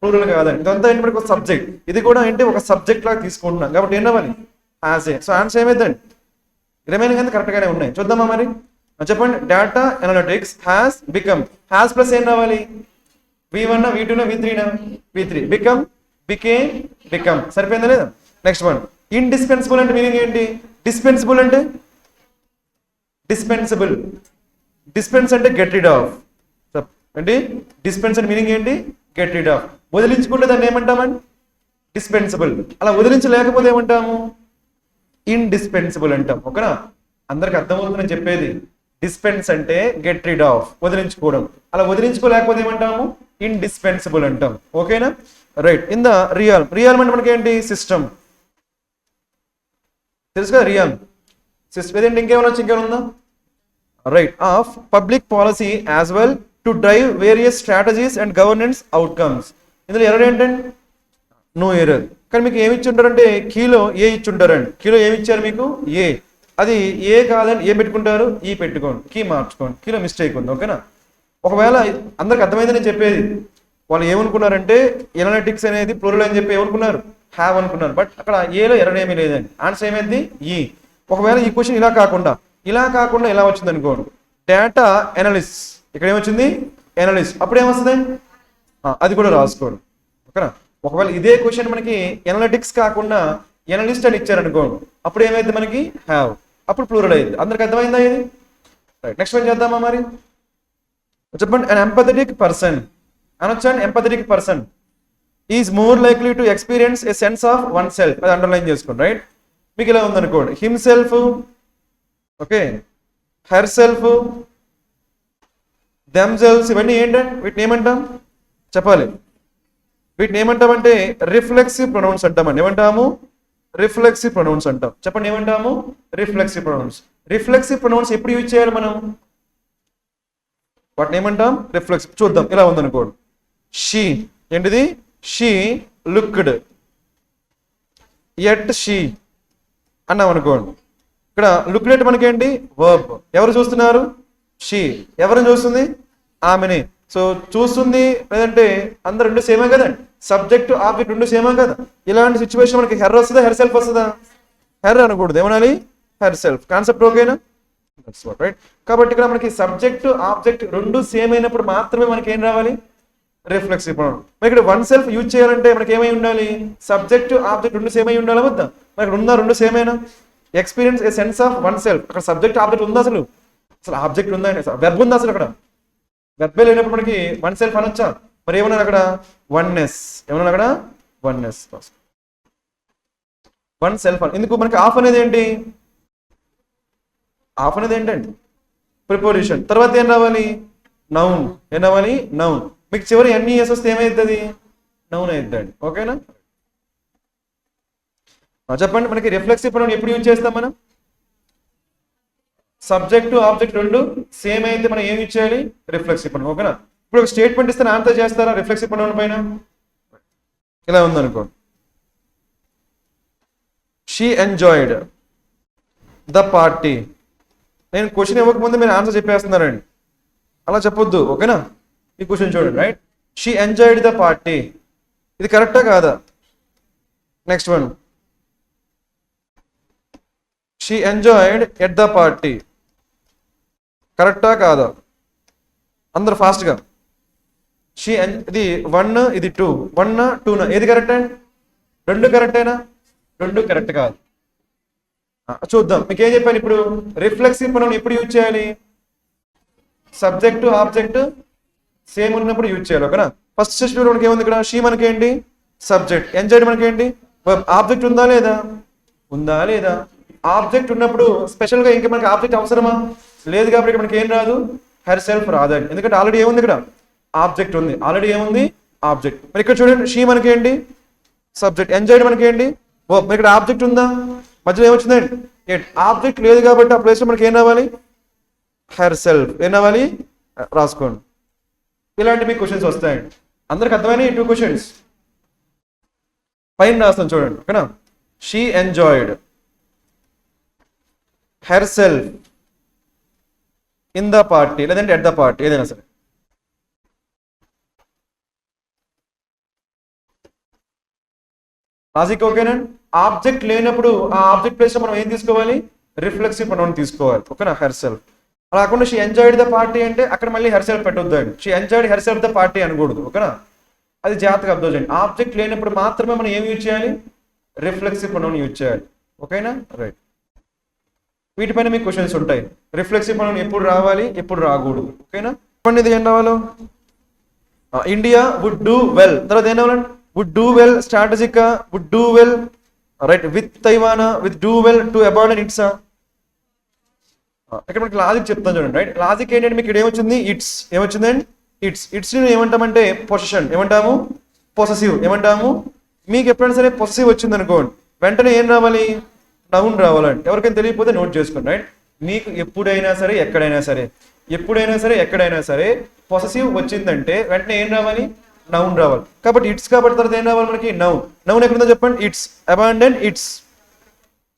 ప్లూరల్ కాదండి. ఇదంతా ఏంటి మనకి? ఒక సబ్జెక్ట్. ఇది కూడా ఏంటి? ఒక సబ్జెక్ట్ లాగా తీసుకుంటున్నాం కాబట్టి ఏం రావాలి? హ్యాజే. సో ఆన్సర్ ఏమైందండి? రిమైనింగ్ అంతా కరెక్ట్గానే ఉన్నాయి. చూద్దామా మరి? చెప్పండి. Data analytics has become. Has plus ఏం రావాలి? V1 V2 V3 V3. Become became become. సరిపోయిందా లేదా? Next one. ఇండిస్పెన్సిబుల్ అంటే మీనింగ్ ఏంటి? డిస్పెన్సిబుల్ అంటే డిస్పెన్సిబుల్. డిస్పెన్స్ అంటే గెట్ రిడ్ ఆఫ్. అంటే డిస్పెన్స్ అంటే మీనింగ్ ఏంటి? Get rid of. వదిలించుకుంటే దాన్ని ఏమంటామండి? డిస్పెన్సిబుల్. అలా వదిలించలేకపోతే ఏమంటాము? ఇండిస్పెన్సిబుల్ అంటాం. ఓకేనా? అందరికి అర్థమవుతుందని చెప్పేది. డిస్పెన్స్ అంటే గెట్ రిడ్ ఆఫ్, వదిలించుకోవడం. అలా వదిలించుకోలేకపోతే ఏమంటాము? ఇండిస్పెన్సిబుల్ అంటాం. ఓకేనా? Right. In the real. Real అంటే మనకి ఏంటి? సిస్టమ్. తెలుసు కదా రియల్ సిస్టమ్. ఏదంటే ఇంకేమైనా ఇంకేమైనా ఉందా? Right. Of public policy as well to drive various strategies and governance outcomes. ఇందులో ఎర్రర్ ఏంటండి? No error. కానీ మీకు ఏమి ఇచ్చి ఉంటారంటే కీలో ఏ ఇచ్చి ఉంటారండి. కీలో ఏమి ఇచ్చారు మీకు? ఏ. అది ఏ కాదని ఏం పెట్టుకుంటారు? ఈ పెట్టుకోండి, కీ మార్చుకోండి. కీలో మిస్టేక్ ఉంది. ఓకేనా? ఒకవేళ అందరికి అర్థమైందని నేను చెప్పేది. వాళ్ళు ఏమనుకున్నారంటే ఎనాలిటిక్స్ అనేది ప్లూరల్ అని చెప్పి ఏమనుకున్నారు? హ్యావ్ అనుకున్నారు. బట్ అక్కడ ఏలో ఎర్రర్ ఏమీ లేదండి. ఆన్సర్ ఏమైంది? ఈ. ఒకవేళ ఈ క్వశ్చన్ ఇలా కాకుండా ఇలా వచ్చింది అనుకోండి. Data analyst. ఇక్కడ ఏమొచ్చింది? ఎనాలిస్ట్. అప్పుడు ఏమొస్తుంది? అది కూడా రాసుకోండి. ఓకేనా? ఒకవేళ ఇదే క్వశ్చన్ మనకి ఎనాలిటిక్స్ కాకుండా ఎనాలిస్ట్ అని ఇచ్చారనుకోండి, అప్పుడు ఏమైంది మనకి? హ్యావ్. అప్పుడు ప్లూరల్ అయింది. అందరికి అర్థమైందా ఇది? రైట్. నెక్స్ట్ ఏం చేద్దామా మరి? చెప్పండి. అన్ ఎంపథెటిక్ పర్సన్ అనొచ్చాను. Empathetic person is more likely to experience a sense of oneself. అది అండర్లైన్ చేసుకోండి. రైట్. మీకు ఇలా ఉందనుకోండి. Himself, okay, herself, themself. ఇవన్నీ ఏంటంటే వీటిని ఏమంటాం? చెప్పాలి. వీటిని ఏమంటామంటే రిఫ్లెక్సివ్ ప్రొనౌన్స్ అంటామండి. ఏమంటాము? రిఫ్లెక్సివ్ ప్రొనౌన్స్ అంటాం. చెప్పండి. ఏమంటాము? Reflexive pronounce. రిఫ్లెక్సివ్ ప్రొనౌన్స్ ఎప్పుడు యూజ్ చేయాలి మనం? వాటిని ఏమంటాం? రిఫ్లెక్స్. చూద్దాం. ఇలా ఉందనుకోండి. షీ ఏంటిది? షీ లుక్డ్ ఎట్ షీ అన్నాం అనుకోండి. ఇక్కడ లుక్డ్ ఎట్ మనకేంటి? వర్బ్. ఎవరు చూస్తున్నారు? షీ. ఎవరిని చూస్తుంది? ఆమెని. సో చూస్తుంది లేదంటే అందరు రెండు సేమే కదండి, సబ్జెక్ట్ ఆబ్జెక్ట్ రెండు సేమా కదా. ఇలాంటి సిచ్యువేషన్ మనకి హెర్ వస్తుందా హెర్ సెల్ఫ్ వస్తుందా? హెర్ అనకూడదు, ఏమనాలి? Herself. కాన్సెప్ట్ ఓకేనా? రైట్. కాబట్టి ఇక్కడ మనకి సబ్జెక్ట్ ఆబ్జెక్ట్ రెండు సేమ్ అయినప్పుడు మాత్రమే మనకి ఏం రావాలి? Reflexive pronoun. మరి ఇక్కడ వన్ సెల్ఫ్ యూజ్ చేయాలంటే మనకి ఏమై ఉండాలి? సబ్జెక్ట్ ఆబ్జెక్ట్ రెండు సేమ్ అయి ఉండాలా వద్దా? మరి ఇక్కడ ఉందా రెండు సేమ్ అయినా? Experience a sense of one self. అక్కడ సబ్జెక్ట్ ఆబ్జెక్ట్ ఉందా? అసలు ఆబ్జెక్ట్ ఉందా? వెర్బ్ ఉందా అసలు? అక్కడ వెర్బే లేనప్పుడు మనకి వన్ సెల్ఫ్ అనొచ్చా? మరి ఏమన్నా అక్కడ? వన్నెస్. ఏమన్నా అక్కడ? వన్నెస్. One self. ఎందుకు మనకి ఆఫ్ అనేది ఏంటి? ఆఫ్ అనేది ఏంటండి? ప్రిపోజిషన్. తర్వాత ఏం రావాలి? నౌన్. ఏం రావాలి? నౌన్. మీకు చివరి ఎన్ఈఎస్ వస్తే ఏమైతుంది? నౌన్ అవుతుందండి. ఓకేనా? చెప్పండి, మనకి రిఫ్లెక్సివ్ ప్రొనౌన్ ఎప్పుడు యూజ్ చేస్తాం మనం? సబ్జెక్టు ఆబ్జెక్ట్ రెండు సేమ్ అయితే మనం ఏం యూజ్ చేయాలి? Reflexive pronoun. ఓకేనా? ఇప్పుడు ఒక స్టేట్మెంట్ ఇస్తే ఆన్సర్ చేస్తారా రిఫ్లెక్సివ్ ప్రొనౌన్ పైన? ఇలా ఉందనుకో, షీ ఎంజాయిడ్ ద పార్టీ. నేను క్వశ్చన్ ఇవ్వకముందు మీరు ఆన్సర్ చెప్పేస్తున్నారండి, అలా చెప్పొద్దు. ఓకేనా? ఈ క్వశ్చన్ చూడండి. Right, she enjoyed the party. ఇది కరెక్టా కాదా? Next one, she enjoyed at the party. కరెక్టా కాదా? అందరు ఫాస్ట్గా. ఇది 1, ఇది 2. 1 2 ఏది కరెక్ట్ అండి? రెండు కరెక్టేనా? రెండు కరెక్ట్ కాదు. చూద్దాం. మీకు ఏం చెప్పాను ఇప్పుడు? రిఫ్లెక్సివ్ ప్రొనౌన్ ఎప్పుడు యూజ్ చేయాలి? సబ్జెక్టు ఆబ్జెక్ట్ సేమ్ ఉన్నప్పుడు యూజ్ చేయాలి. ఓకేనా? ఫస్ట్ సిచ్యువేషన్ మనకి ఏముంది ఇక్కడ? షీ మనకి ఏంటి? సబ్జెక్ట్. ఎంజాయిడ్ మనకి ఏంటి? ఆబ్జెక్ట్ ఉందా లేదా? ఉందా లేదా? ఆబ్జెక్ట్ ఉన్నప్పుడు స్పెషల్గా ఇంకా మనకి ఆబ్జెక్ట్ అవసరమా? లేదు. కాబట్టి మనకి ఏం రాదు? హెర్ సెల్ఫ్ రాదండి. ఎందుకంటే ఆల్రెడీ ఏముంది ఇక్కడ? ఆబ్జెక్ట్ ఉంది. ఆల్రెడీ ఏముంది? ఆబ్జెక్ట్. మరి ఇక్కడ చూడండి, షీ మనకి ఏంటి? సబ్జెక్ట్. ఎంజాయిడ్ మనకి ఏంటి? మరి ఇక్కడ ఆబ్జెక్ట్ ఉందా? మధ్యలో ఏమొచ్చిందండి? ఆబ్జెక్ట్ లేదు కాబట్టి ఆ ప్లేస్లో మనకి ఏం రావాలి? Herself. ఏం రావాలి? రాసుకోండి. ఇలాంటి మీకు క్వశ్చన్స్ వస్తాయండి. అందరికి అర్థమైనా? 2 క్వశ్చన్స్ పైన రాస్తాను చూడండి. ఓకేనా? She enjoyed herself in the party, లేదంటే ఎట్ ద పార్టీ, ఏదైనా సరే. లాజిక్ ఓకేనండి? ఆబ్జెక్ట్ లేనప్పుడు ఆ ఆబ్జెక్ట్ ప్లేస్ లో మనం ఏం తీసుకోవాలి? రిఫ్లెక్సివ్ ప్రొనౌన్ తీసుకోవాలి. ఓకేనా? Herself. అలా కాకుండా షీ ఎంజాయిడ్ ద పార్టీ అంటే అక్కడ మళ్ళీ హెర్ సెల్ఫ్ పెట్టొద్దు అండి. She enjoyed herself the party అనకూడదు. ఓకేనా? అది జాగ్రత్తగా అబ్జర్వ్ చేయండి. ఆబ్జెక్ట్ లేనప్పుడు మాత్రమే మనం ఏం యూజ్ చేయాలి? రిఫ్లెక్సివ్ ప్రొనౌన్ యూజ్ చేయాలి. ఓకేనా? రైట్. వీటిపైన మీకు క్వశ్చన్స్ ఉంటాయి. రిఫ్లెక్సివ్ ప్రొనౌన్ ఎప్పుడు రావాలి, ఎప్పుడు రాకూడదు. ఓకేనా? ఇది ఏం రావాలో? India would do well. తర్వాత ఏం రావాలండి? Would do well strategic, would do well right with తైవానా, with do well to abandon its. ఇక్కడ మనకి లాజిక్ చెప్తాను చూడండి. రైట్, లాజిక్ ఏంటంటే మీకు ఇక్కడ ఏమొచ్చింది? ఇట్స్. ఏమొచ్చిందండి? ఇట్స్. ఇట్స్ ని ఏమంటామంటే పొసెషన్. ఏమంటాము? పొసెసివ్. ఏమంటాము? మీకు ఎప్పుడైనా సరే పొసెసివ్ వచ్చింది అనుకోండి, వెంటనే ఏం రావాలి? నౌన్ రావాలండి. ఎవరికైనా తెలియకపోతే నోట్ చేసుకోండి. రైట్, మీకు ఎప్పుడైనా సరే ఎక్కడైనా సరే, ఎప్పుడైనా సరే ఎక్కడైనా సరే పొసెసివ్ వచ్చిందంటే వెంటనే ఏం రావాలి? నౌన్ రావాలి. కాబట్టి ఇట్స్ కాబట్టి తర్వాత ఏం రావాలి మనకి? నౌన్. నౌన్ ఎక్కడుందో చెప్పండి? ఇట్స్. అబాండన్ ఇట్స్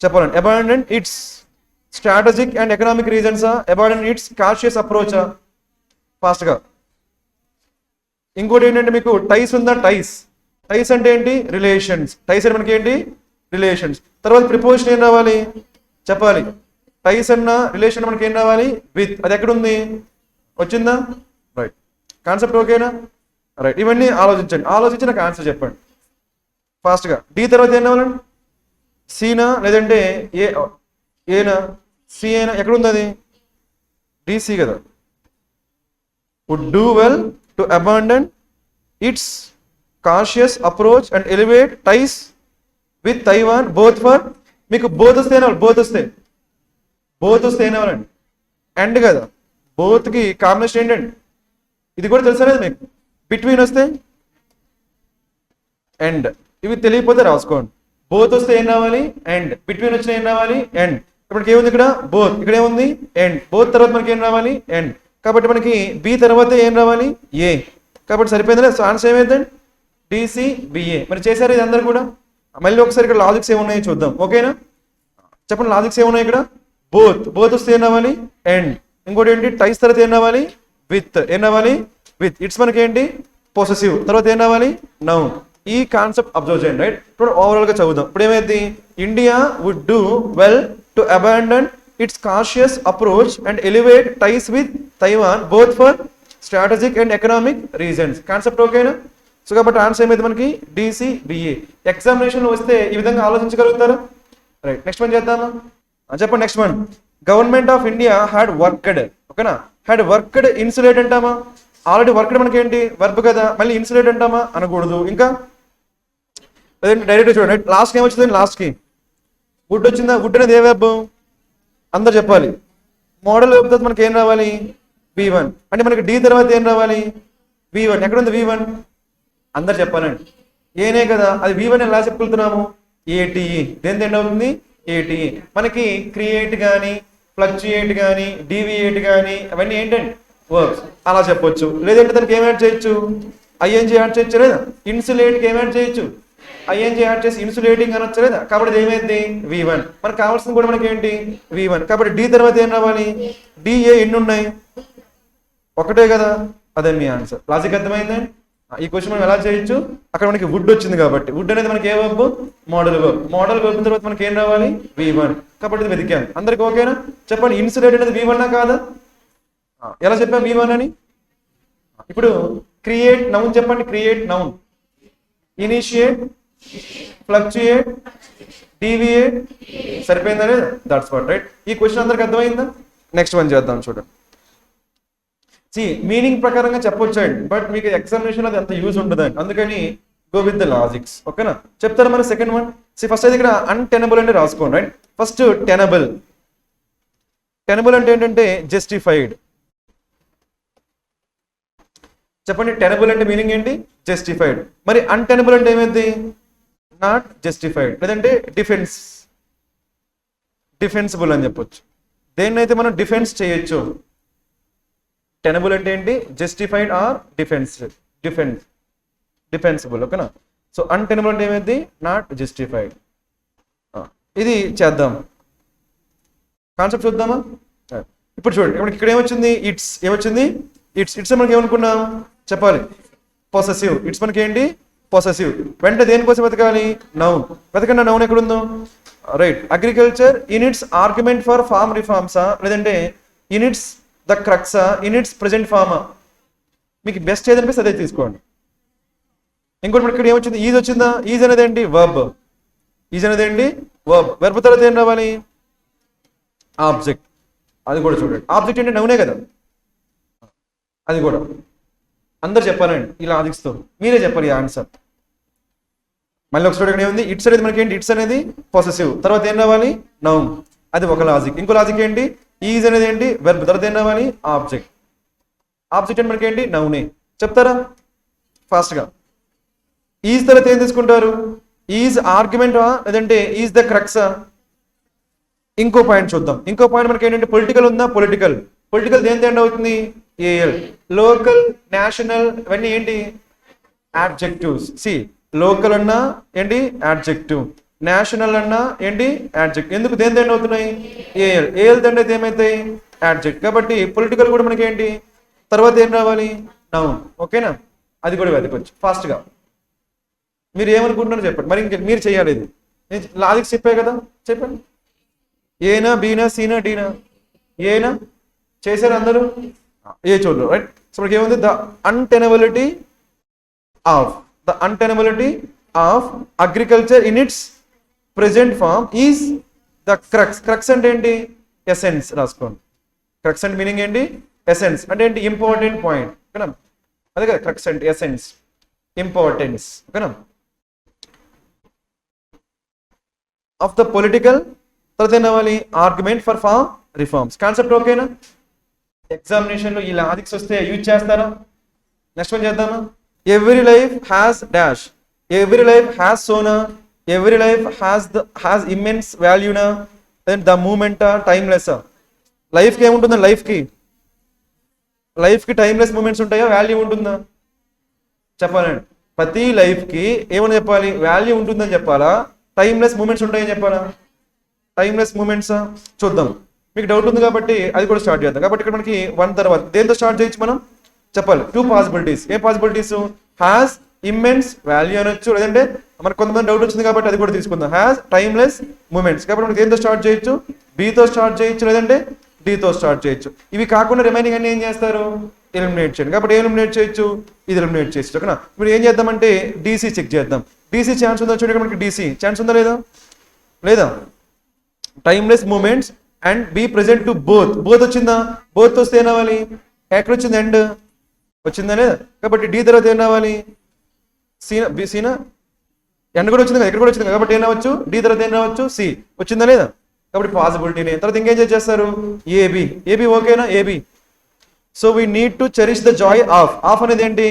చెప్పాలండి. Abandon its strategic and economic రీజన్సా? అబాండన్ ఇట్స్ కాషియస్ అప్రోచా? ఫాస్ట్గా. ఇంకోటి ఏంటంటే మీకు టైస్ ఉందా? టైస్. టైస్ అంటే ఏంటి? రిలేషన్స్. టైస్ అంటే మనకి ఏంటి? రిలేషన్స్. తర్వాత ప్రిపోజిషన్ ఏం రావాలి? చెప్పాలి. టైస్ అన్న రిలేషన్ మనకి ఏం రావాలి? విత్. అది ఎక్కడుంది? వచ్చిందా? రైట్. కాన్సెప్ట్ ఓకేనా? రైట్. ఇవన్నీ ఆలోచించండి. ఆలోచించి నాకు ఆన్సర్ చెప్పండి ఫాస్ట్గా. డి తర్వాత ఏం రావాలండి? సీనా లేదంటే ఏనా? సి అయినా? ఎక్కడుంది అది? డిసి కదా. Would do well to abandon its cautious approach and elevate ties with Taiwan both for. మీకు బోత్ వస్తే ఏనాలి? బోత్ వస్తే ఏనావాలండి? ఎండ్ కదా. బోత్కి కాంబినేషన్ ఏంటండి? ఇది కూడా తెలుసా లేదు మీకు? బిట్వీన్ వస్తే ఎండ్. ఇవి తెలియకపోతే రాసుకోండి. బోత్ వస్తే ఏం రావాలి? ఎండ్. బిట్వీన్ వచ్చిన ఏం రావాలి? ఎండ్. ఇప్పటికి ఏముంది ఇక్కడ? బోత్. ఇక్కడ ఏముంది? ఎండ్. బోత్ తర్వాత మనకి ఏం రావాలి? ఎండ్. కాబట్టి మనకి బి తర్వాత ఏం రావాలి? ఏ. కాబట్టి సరిపోయిందా? ఆన్సర్ ఏమైందండి? DC BA. మరి చేశారు ఇది అందరు కూడా. మళ్ళీ ఒకసారి ఇక్కడ లాజిక్స్ ఏమున్నాయో చూద్దాం. ఓకేనా? చెప్పండి, లాజిక్స్ ఏమున్నాయి ఇక్కడ? బోత్. బోత్ వస్తే ఏం రావాలి? ఎండ్. ఇంకోటి ఏంటి? టైస్ తర్వాత ఏం రావాలి? విత్. ఏం రావాలి? విత్. ఇట్స్ మనకి ఏంటి పొసెసివ్. తర్వాత ఏం రావాలి నౌన్. ఈ కాన్సెప్ట్ అబ్జర్వ్ చేయండి రైట్. ఇప్పుడు ఓవరాల్ గా చదువుదాం. ఇప్పుడు ఏమైంది India would do well to abandon its cautious approach and elevate ties with Taiwan both for strategic and economic reasons. Concept ఓకేనా? సో కాబట్టి ఆన్సర్ ఏమైంది మనకి డిసిబిఏ. ఎగ్జామినేషన్లో వస్తే ఈ విధంగా ఆలోచించగలుగుతారా? రైట్. నెక్స్ట్ వన్ చేద్దామా? చెప్పండి next one. Government of India had worked. ఓకేనా? హ్యాడ్ వర్క్డ్ ఇన్సులేట్ అంటామా? ఆల్రెడీ వర్క్డ్ మనకి ఏంటి వర్బ్ కదా, మళ్ళీ ఇన్సులేట్ అంటామా? అనకూడదు. ఇంకా డైరెక్ట్ చూడండి. లాస్ట్ ఏమొచ్చింది? లాస్ట్ కి వుడ్ వచ్చిందా? వుడ్ అనేది ఏ వెబ్ అందరు చెప్పాలి. మోడల్ వెబ్ తర్వాత మనకి ఏం రావాలి V1. అంటే మనకి డి తర్వాత ఏం రావాలి V1. ఎక్కడ ఉంది V1 అందరు చెప్పాలండి. ఏనే కదా అది V1 ఎలా చెప్పుకుంటున్నాము ATE. దేని ఎండ్ అవుతుంది ATE. మనకి క్రియేట్ కానీ ఫ్లక్చుయేట్ కానీ డీవియేట్ కానీ అవన్నీ ఏంటండి వర్బ్స్. అలా చెప్పొచ్చు. లేదంటే దానికి ఏం యాడ్ చేయొచ్చు ING యాడ్ చేయొచ్చు లేదా? ఇన్సులేట్కి ఏం యాడ్ చేయొచ్చు ING యాడ్ చేసి ఇన్సులేటింగ్ అనొచ్చు లేదా? కాబట్టి ఇది ఏమైంది V1. మనకు కావాల్సింది కూడా మనకి ఏంటి V1. కాబట్టి డి తర్వాత ఏం రావాలి DA ఎన్ని ఉన్నాయి ఒకటే కదా, అదే మీ ఆన్సర్. లాజిక్ అర్థమైందండి. ఈ క్వశ్చన్ మనం ఎలా చేయొచ్చు? అక్కడ మనకి వుడ్ వచ్చింది కాబట్టి వుడ్ అనేది మనకి ఏ verb modal verb. Modal verb తర్వాత మనకి ఏం రావాలి V1. కాబట్టి ఇది వెతికాను. అందరికి ఓకేనా? చెప్పండి ఇన్సులేట్ అనేది V1 కాదా? ఎలా చెప్పాం V1 అని? ఇప్పుడు క్రియేట్ నౌన్ చెప్పండి. Create noun. Initiate fluctuate deviate సరిపోయిందా లేదా? That's what right. ఈ క్వశ్చన్ అందరికి అర్థమైందా? నెక్స్ట్ వన్ చేద్దాం చూడండి. మీనింగ్ ప్రకారంగా చెప్పొచ్చండి, బట్ మీకు ఎగ్జామినేషన్ అది అంత యూజ్ ఉంటుందండి. అందుకని గో విత్ ద లాజిక్స్. ఓకేనా? చెప్తారా మరి సెకండ్ వన్. ఫస్ట్ అయితే ఇక్కడ అన్టెనబుల్ అంటే రాసుకోండి రైట్. First tenable. టెనబుల్ అంటే ఏంటంటే జస్టిఫైడ్. చెప్పండి టెనబుల్ అంటే మీనింగ్ ఏంటి జస్టిఫైడ్. మరి అన్టెనబుల్ అంటే ఏమైంది నాట్ జస్టిఫైడ్ లేదంటే డిఫెన్సిబుల్ అని చెప్పొచ్చు. దేన్నైతే మనం డిఫెన్స్ చేయొచ్చు. టెనబుల్ అంటే ఏంటి జస్టిఫైడ్ ఆర్ డిఫెన్సిబుల్. ఓకేనా? సో అన్టెనబుల్ అంటే ఏమైంది నాట్ జస్టిఫైడ్. ఇది చేద్దాం. కాన్సెప్ట్ చూద్దామా? ఇప్పుడు చూడండి. ఇక్కడ ఏమొచ్చింది ఇట్స్. ఏమొచ్చింది ఇట్స్ మనకి ఏమనుకున్నాం చెప్పాలి పొసెసివ్. ఇట్స్ మనకి ఏంటి పొసెసివ్. వెంటనే దేనికోసం వెతకాలి నౌన్. వెతకండి నౌన్ ఎక్కడుందో right. Agriculture in its argument for farm రిఫార్మ్సా లేదంటే ఇన్ ఇట్స్ ద క్రక్సా ఇన్ ఇట్స్ ప్రెజెంట్ ఫార్మా? మీకు బెస్ట్ ఏదనిపిస్తే అదే తీసుకోండి. ఇంకోటి మనకి ఇక్కడ ఏమొచ్చింది ఈజ్ వచ్చిందా? ఈజ్ అనేది ఏంటి వర్బ్. ఈజ్ అనేది ఏంటి వర్బ్. వెర్బ్ తర్వాత ఏం రావాలి ఆబ్జెక్ట్. అది కూడా చూడండి. ఆబ్జెక్ట్ అంటే నౌనే కదా, అది కూడా అందరు చెప్పాలండి. ఇలా ఆదిస్తూ మీరే చెప్పాలి ఆన్సర్. మళ్ళీ ఒకసారి ఇక్కడ ఏముంది ఇట్స్ అనేది మనకి ఏంటి ఇట్స్ అనేది పొసెసివ్. తర్వాత ఏం రావాలి నౌన్. అది ఒక లాజిక్. ఇంకో లాజిక్ ఏంటి ఈజ్ అనేది ఏంటి వెర్బ్. తర్వాత ఏం రావాలి ఆబ్జెక్ట్. ఆబ్జెక్ట్ అంటే మనకి ఏంటి నౌనే. చెప్తారా ఫాస్ట్గా? ఈజ్ తర్వాత ఏం తీసుకుంటారు ఈజ్ ఆర్గ్యుమెంట్ లేదంటే ఈజ్ ద క్రక్సా? ఇంకో పాయింట్ చూద్దాం. ఇంకో పాయింట్ మనకి ఏంటంటే పొలిటికల్ ఉందా? పొలిటికల్ దేని ఎండ్ అవుతుంది ఏఎల్. లోకల్ నేషనల్ ఇవన్నీ ఏంటి యాడ్జెక్టివ్స్. లోకల్ అన్నా ఏంటి యాడ్జెక్టివ్, నేషనల్ అన్నా ఏంటి యాడ్జెక్టివ్. ఎందుకు దేని ఎండ్ అవుతున్నాయి ఏఎల్ దండ అయితే ఏమైతాయి యాడ్జెక్ట్. కాబట్టి పొలిటికల్ కూడా మనకి ఏంటి తర్వాత ఏం రావాలి నౌన్. ఓకేనా? అది కూడా వెతకొచ్చు ఫాస్ట్గా. మీరు ఏమనుకుంటున్నారో చెప్పండి. మరి ఇంకా మీరు చేయాలి. ఇది లాజిక్స్ చెప్పాయి కదా, చెప్పండి. ఏనా బీనా సీనా డీనా? ఏనా చేశారు అందరూ? ఏ చూడరు రైట్. సో మనకి ఏముంది the untenability of agriculture in its present form is the crux. Crux అంటే ఏంటి ఎసెన్స్ రాసుకోండి. క్రక్స్ అంటే మీనింగ్ ఏంటి ఎసెన్స్ అంటే ఏంటి ఇంపార్టెంట్ పాయింట్. ఓకేనా? అదే కదా క్రక్స్ అంటే ఎసెన్స్ ఇంపార్టెన్స్. ఓకేనా? ఆఫ్ ద పొలిటికల్ తర్వాత ఏం అవ్వాలి argument for farm reforms. Concept ఓకేనా? ఎగ్జామినేషన్లో ఈ లాజిక్స్ వస్తే యూజ్ చేస్తారా? నెక్స్ట్ వన్ చేద్దామా? Every life has dash. Every life has సోనా. ఎవ్రీ లైఫ్ హ్యాస్ ఇమ్మెన్స్ వాల్యూనా ద మూమెంటా టైమ్లెస్సా? లైఫ్కి ఏముంటుందా? లైఫ్కి టైమ్లెస్ మూమెంట్స్ ఉంటాయా? వాల్యూ ఉంటుందా? చెప్పాలండి. ప్రతి లైఫ్కి ఏమని చెప్పాలి వాల్యూ ఉంటుందని చెప్పాలా టైమ్లెస్ మూమెంట్స్ ఉంటాయని చెప్పాలా? టైమ్లెస్ మూమెంట్సా చూద్దాం. మీకు డౌట్ ఉంది కాబట్టి అది కూడా స్టార్ట్ చేద్దాం. కాబట్టి ఇక్కడ మనకి వన్ తర్వాత దేంతో స్టార్ట్ చేయొచ్చు మనం చెప్పాలి 2 possibilities. A possibilities? Has immense value అనొచ్చు, లేదంటే మనకు కొంతమంది డౌట్ వచ్చింది కాబట్టి అది కూడా తీసుకుందాం. హ్యాస్ టైమ్లెస్ మూమెంట్స్, కాబట్టి మనకి దేంతో స్టార్ట్ చేయొచ్చు? బీతో స్టార్ట్ చేయొచ్చు, లేదంటే డీతో స్టార్ట్ చేయొచ్చు. ఇవి కాకుండా రిమైనింగ్ అన్ని ఏం చేస్తారు? ఎలిమినేట్ చేయండి. కాబట్టి ఎలిమినేట్ చేయొచ్చు, ఇది ఎలిమినేట్ చేయొచ్చు. ఓకేనా? ఇప్పుడు ఏం చేద్దామంటే డీసీ చెక్ చేద్దాం. డీసీ ఛాన్స్ ఉందా చూడండి, మనకి డీసీ ఛాన్స్ ఉందా లేదా? లేదా? Timeless moments and be present to both. Both వచ్చిందా? బోత్ వస్తే ఏం రావాలి? ఎక్కడ వచ్చింది? ఎండ్ వచ్చిందా లేదా? కాబట్టి డి తర్వాత ఏం రావాలి? సీనా, బి సీనా, ఎండ్ కూడా వచ్చింది కదా, ఎక్కడ కూడా వచ్చింది, కాబట్టి ఏం రావచ్చు? డి తర్వాత ఏం రావచ్చు? సి వచ్చిందా లేదా? కాబట్టి పాసిబిలిటీనే. తర్వాత ఇంకేం చేస్తారు? ఏబి. ఏబి ఓకేనా? A B. So we need to cherish the joy of. Of అనేది ఏంటి?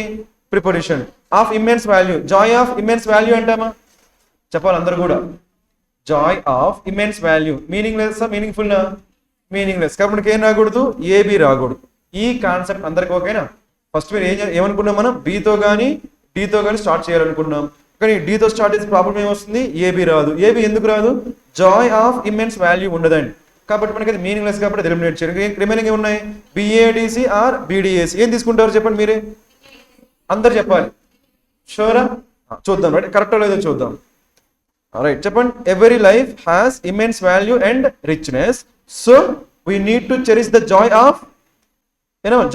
Preparation of immense value. Joy of immense value అంటామా? చెప్పాలి అందరు కూడా. Joy of immense value meaningless meaningful? Meaningless. కాబట్టి మనకి ఏం రాకూడదు? ఏబి రాకూడదు. ఈ కాన్సెప్ట్ అందరికి ఓకేనా? ఫస్ట్ మీరు ఏమనుకున్నాం మనం? బితో కానీ డితో కానీ స్టార్ట్ చేయాలనుకున్నాం, కానీ డితో స్టార్ట్ చేసే ప్రాబ్లం ఏమొస్తుంది? ఏబి రాదు. ఏబి ఎందుకు రాదు? జాయ్ ఆఫ్ ఇమ్మెన్స్ వాల్యూ ఉండదండి. కాబట్టి మనకి అది మీనింగ్లెస్, కాబట్టి అది ఎలిమినేట్ చేయాలి. రిమైనింగ్ ఏమున్నాయి? B A D C or B D A C. ఏం తీసుకుంటారు చెప్పండి మీరే, అందరు చెప్పాలి. షూరా? చూద్దాం, రైట్ కరెక్టో లేదో చూద్దాం. రైట్ చెప్పండి. Every life has immense value and richness, so we need to cherish the joy of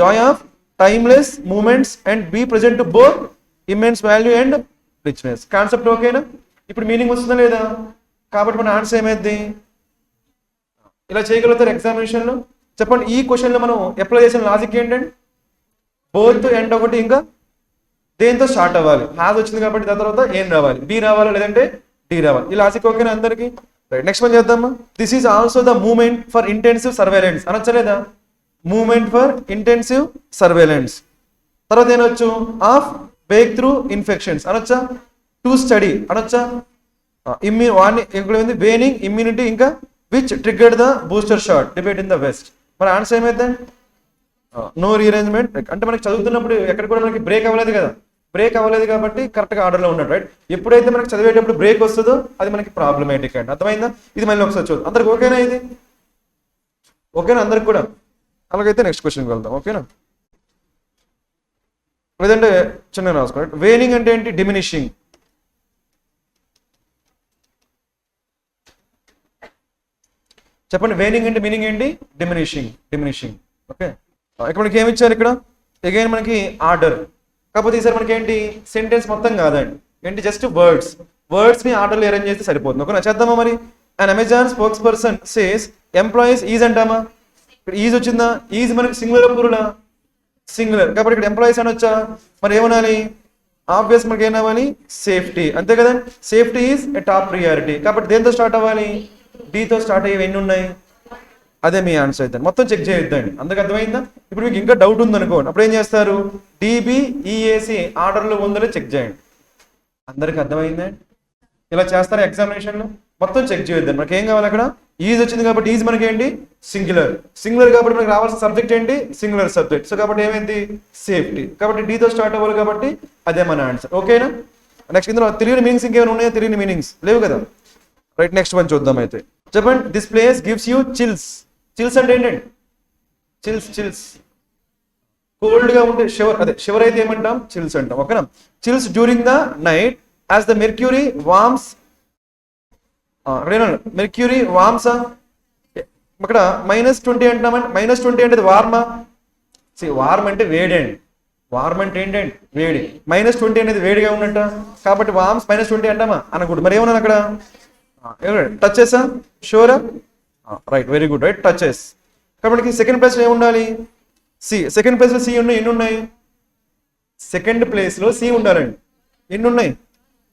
joy of timeless moments and be present to both immense value and richness. Concept ఓకేనా? ఇప్పుడు meaning వస్తుందా లేదా? కాబట్టి మన answer ఏమైంది? ఇలా చేయగలుగుతారు ఎగ్జామినేషన్లో? చెప్పండి. ఈ క్వశ్చన్లో మనం అప్లై చేసిన లాజిక్ ఏంటండి? బోత్ ఎండ్ ఒకటి, ఇంకా దేంతో స్టార్ట్ అవ్వాలి? హ్యాస్ వచ్చింది కాబట్టి దాని తర్వాత ఏం రావాలి? బి రావాలి, లేదంటే డి రావాలి. ఈ లాజిక్ ఓకేనా అందరికి? రైట్ నెక్స్ట్ వన్ చేద్దామా. This is also the moment for intensive surveillance అనొచ్చలేదా? Moment for intensive surveillance. తర్వాత ఏనొచ్చు? ఆఫ్ బ్రేక్ త్రూ ఇన్ఫెక్షన్స్ అనొచ్చా? టు స్టడీ అనొచ్చా? వేనింగ్ ఇమ్యూనిటీ, ఇంకా which triggered the booster shot debate in the West. మన answer ఏమైందండి? No rearrangement. అంటే మనకి చదువుతున్నప్పుడు ఎక్కడ కూడా మనకి బ్రేక్ అవ్వలేదు కదా, బ్రేక్ అవ్వలేదు కాబట్టి కరెక్ట్గా ఆర్డర్లో ఉన్నట్టు. రైట్ ఎప్పుడైతే మనకి చదివేటప్పుడు బ్రేక్ వస్తుందో అది మనకి ప్రాబ్లమేటిక్ అండి. అర్థమైందా? ఇది మళ్ళీ ఒకసారి చూద్దాం. అందరికి ఓకేనా? ఇది ఓకేనా అందరికి కూడా? అలాగైతే నెక్స్ట్ క్వశ్చన్కి వెళ్దాం. ఓకేనా? లేదంటే చిన్న రాసుకోండి. వేనింగ్ అంటే ఏంటి? డిమినిషింగ్. చెప్పండి. వేనింగ్ అంటే మీనింగ్ ఏంటి? డిమినిషింగ్. డిమినిషింగ్. ఓకే. ఇక్కడ మనకి ఏమి ఇచ్చారు? ఇక్కడ అగైన్ మనకి ఆర్డర్, కాకపోతే ఈసారి మనకి ఏంటి? సెంటెన్స్ మొత్తం కాదండి, ఏంటి? Just words. వర్డ్స్ ని ఆర్డర్లో అరేంజ్ చేస్తే సరిపోతుంది. ఓకేనా? చేద్దామా మరి. And Amazon spokesperson says employees is అంటామా? ఇక్కడ ఈజ్ వచ్చిందా? ఈజ్ మనకి సింగులర్ పురులా? సింగులర్. కాబట్టి ఇక్కడ ఎంప్లాయీస్ అనొచ్చా? మరి ఏమనాలి? ఆబ్వియస్ మనకి ఏం అవ్వాలి? సేఫ్టీ. అంతే కదండి. Safety is a top priority. కాబట్టి దేంతో స్టార్ట్ అవ్వాలి? డీతో స్టార్ట్ అయ్యేవి ఎన్ని ఉన్నాయి? అదే మీ ఆన్సర్ అయితే. మొత్తం చెక్ చేయొద్దండి. అందుకు అర్థమైందా? ఇప్పుడు మీకు ఇంకా డౌట్ ఉందనుకోండి, అప్పుడు ఏం చేస్తారు? డిబిఈఏసి ఆర్డర్లో ఉందో చెక్ చేయండి. అందరికి అర్థమైందండి? ఇలా చేస్తారు ఎగ్జామినేషన్లో. మొత్తం చెక్ చేయొద్దండి. మనకి ఏం కావాలి? అక్కడ ఈజ్ వచ్చింది కాబట్టి ఈజ్ మనకి ఏంటి? సింగులర్. సింగులర్ కాబట్టి మనకి రావాల్సిన సబ్జెక్ట్ ఏంటి? Singular subject. సో కాబట్టి ఏమైంది? సేఫ్టీ. కాబట్టి డీతో స్టార్ట్ అవ్వాలి, కాబట్టి అదే మన ఆన్సర్. ఓకేనా? నెక్స్ట్ ఇందులో తెలియని మీనింగ్స్ ఇంకేమైనా ఉన్నాయా? తెలియని మీనింగ్స్ లేవు కదా? రైట్ నెక్స్ట్ వన్ చూద్దాం అయితే. చెప్పండి. This place gives you chills. Chills అంటే ఏంటండి? చిల్స్. చిల్స్ కోల్డ్ గా ఉంటే షివర్, అదే షివర్ అయితే ఏమంటాం? చిల్స్ అంటాం. ఓకేనా? Chills during the night as the mercury worms. Mercury worms. ఇక్కడ -20 అంటామండి. -20 అంటే వార్మా? వార్మ్ అంటే వేడి అండి. వార్మ్ అంటే ఏంటండి? వేడి. -20 అనేది వేడిగా ఉన్నట్ట, కాబట్టి వార్మ్స్ -20 అంటామా? అనకూడదు. మరి ఏమన్నాను అక్కడ? టచెసా? షూరా? Right, very good. Right, touches. కాబట్టి సెకండ్ ప్లేస్లో ఏముండాలి? సి. సెకండ్ ప్లేస్లో సి ఉన్నాయి. ఎన్ని ఉన్నాయి? సెకండ్ ప్లేస్లో సి ఉండాలండి. ఎన్ని ఉన్నాయి?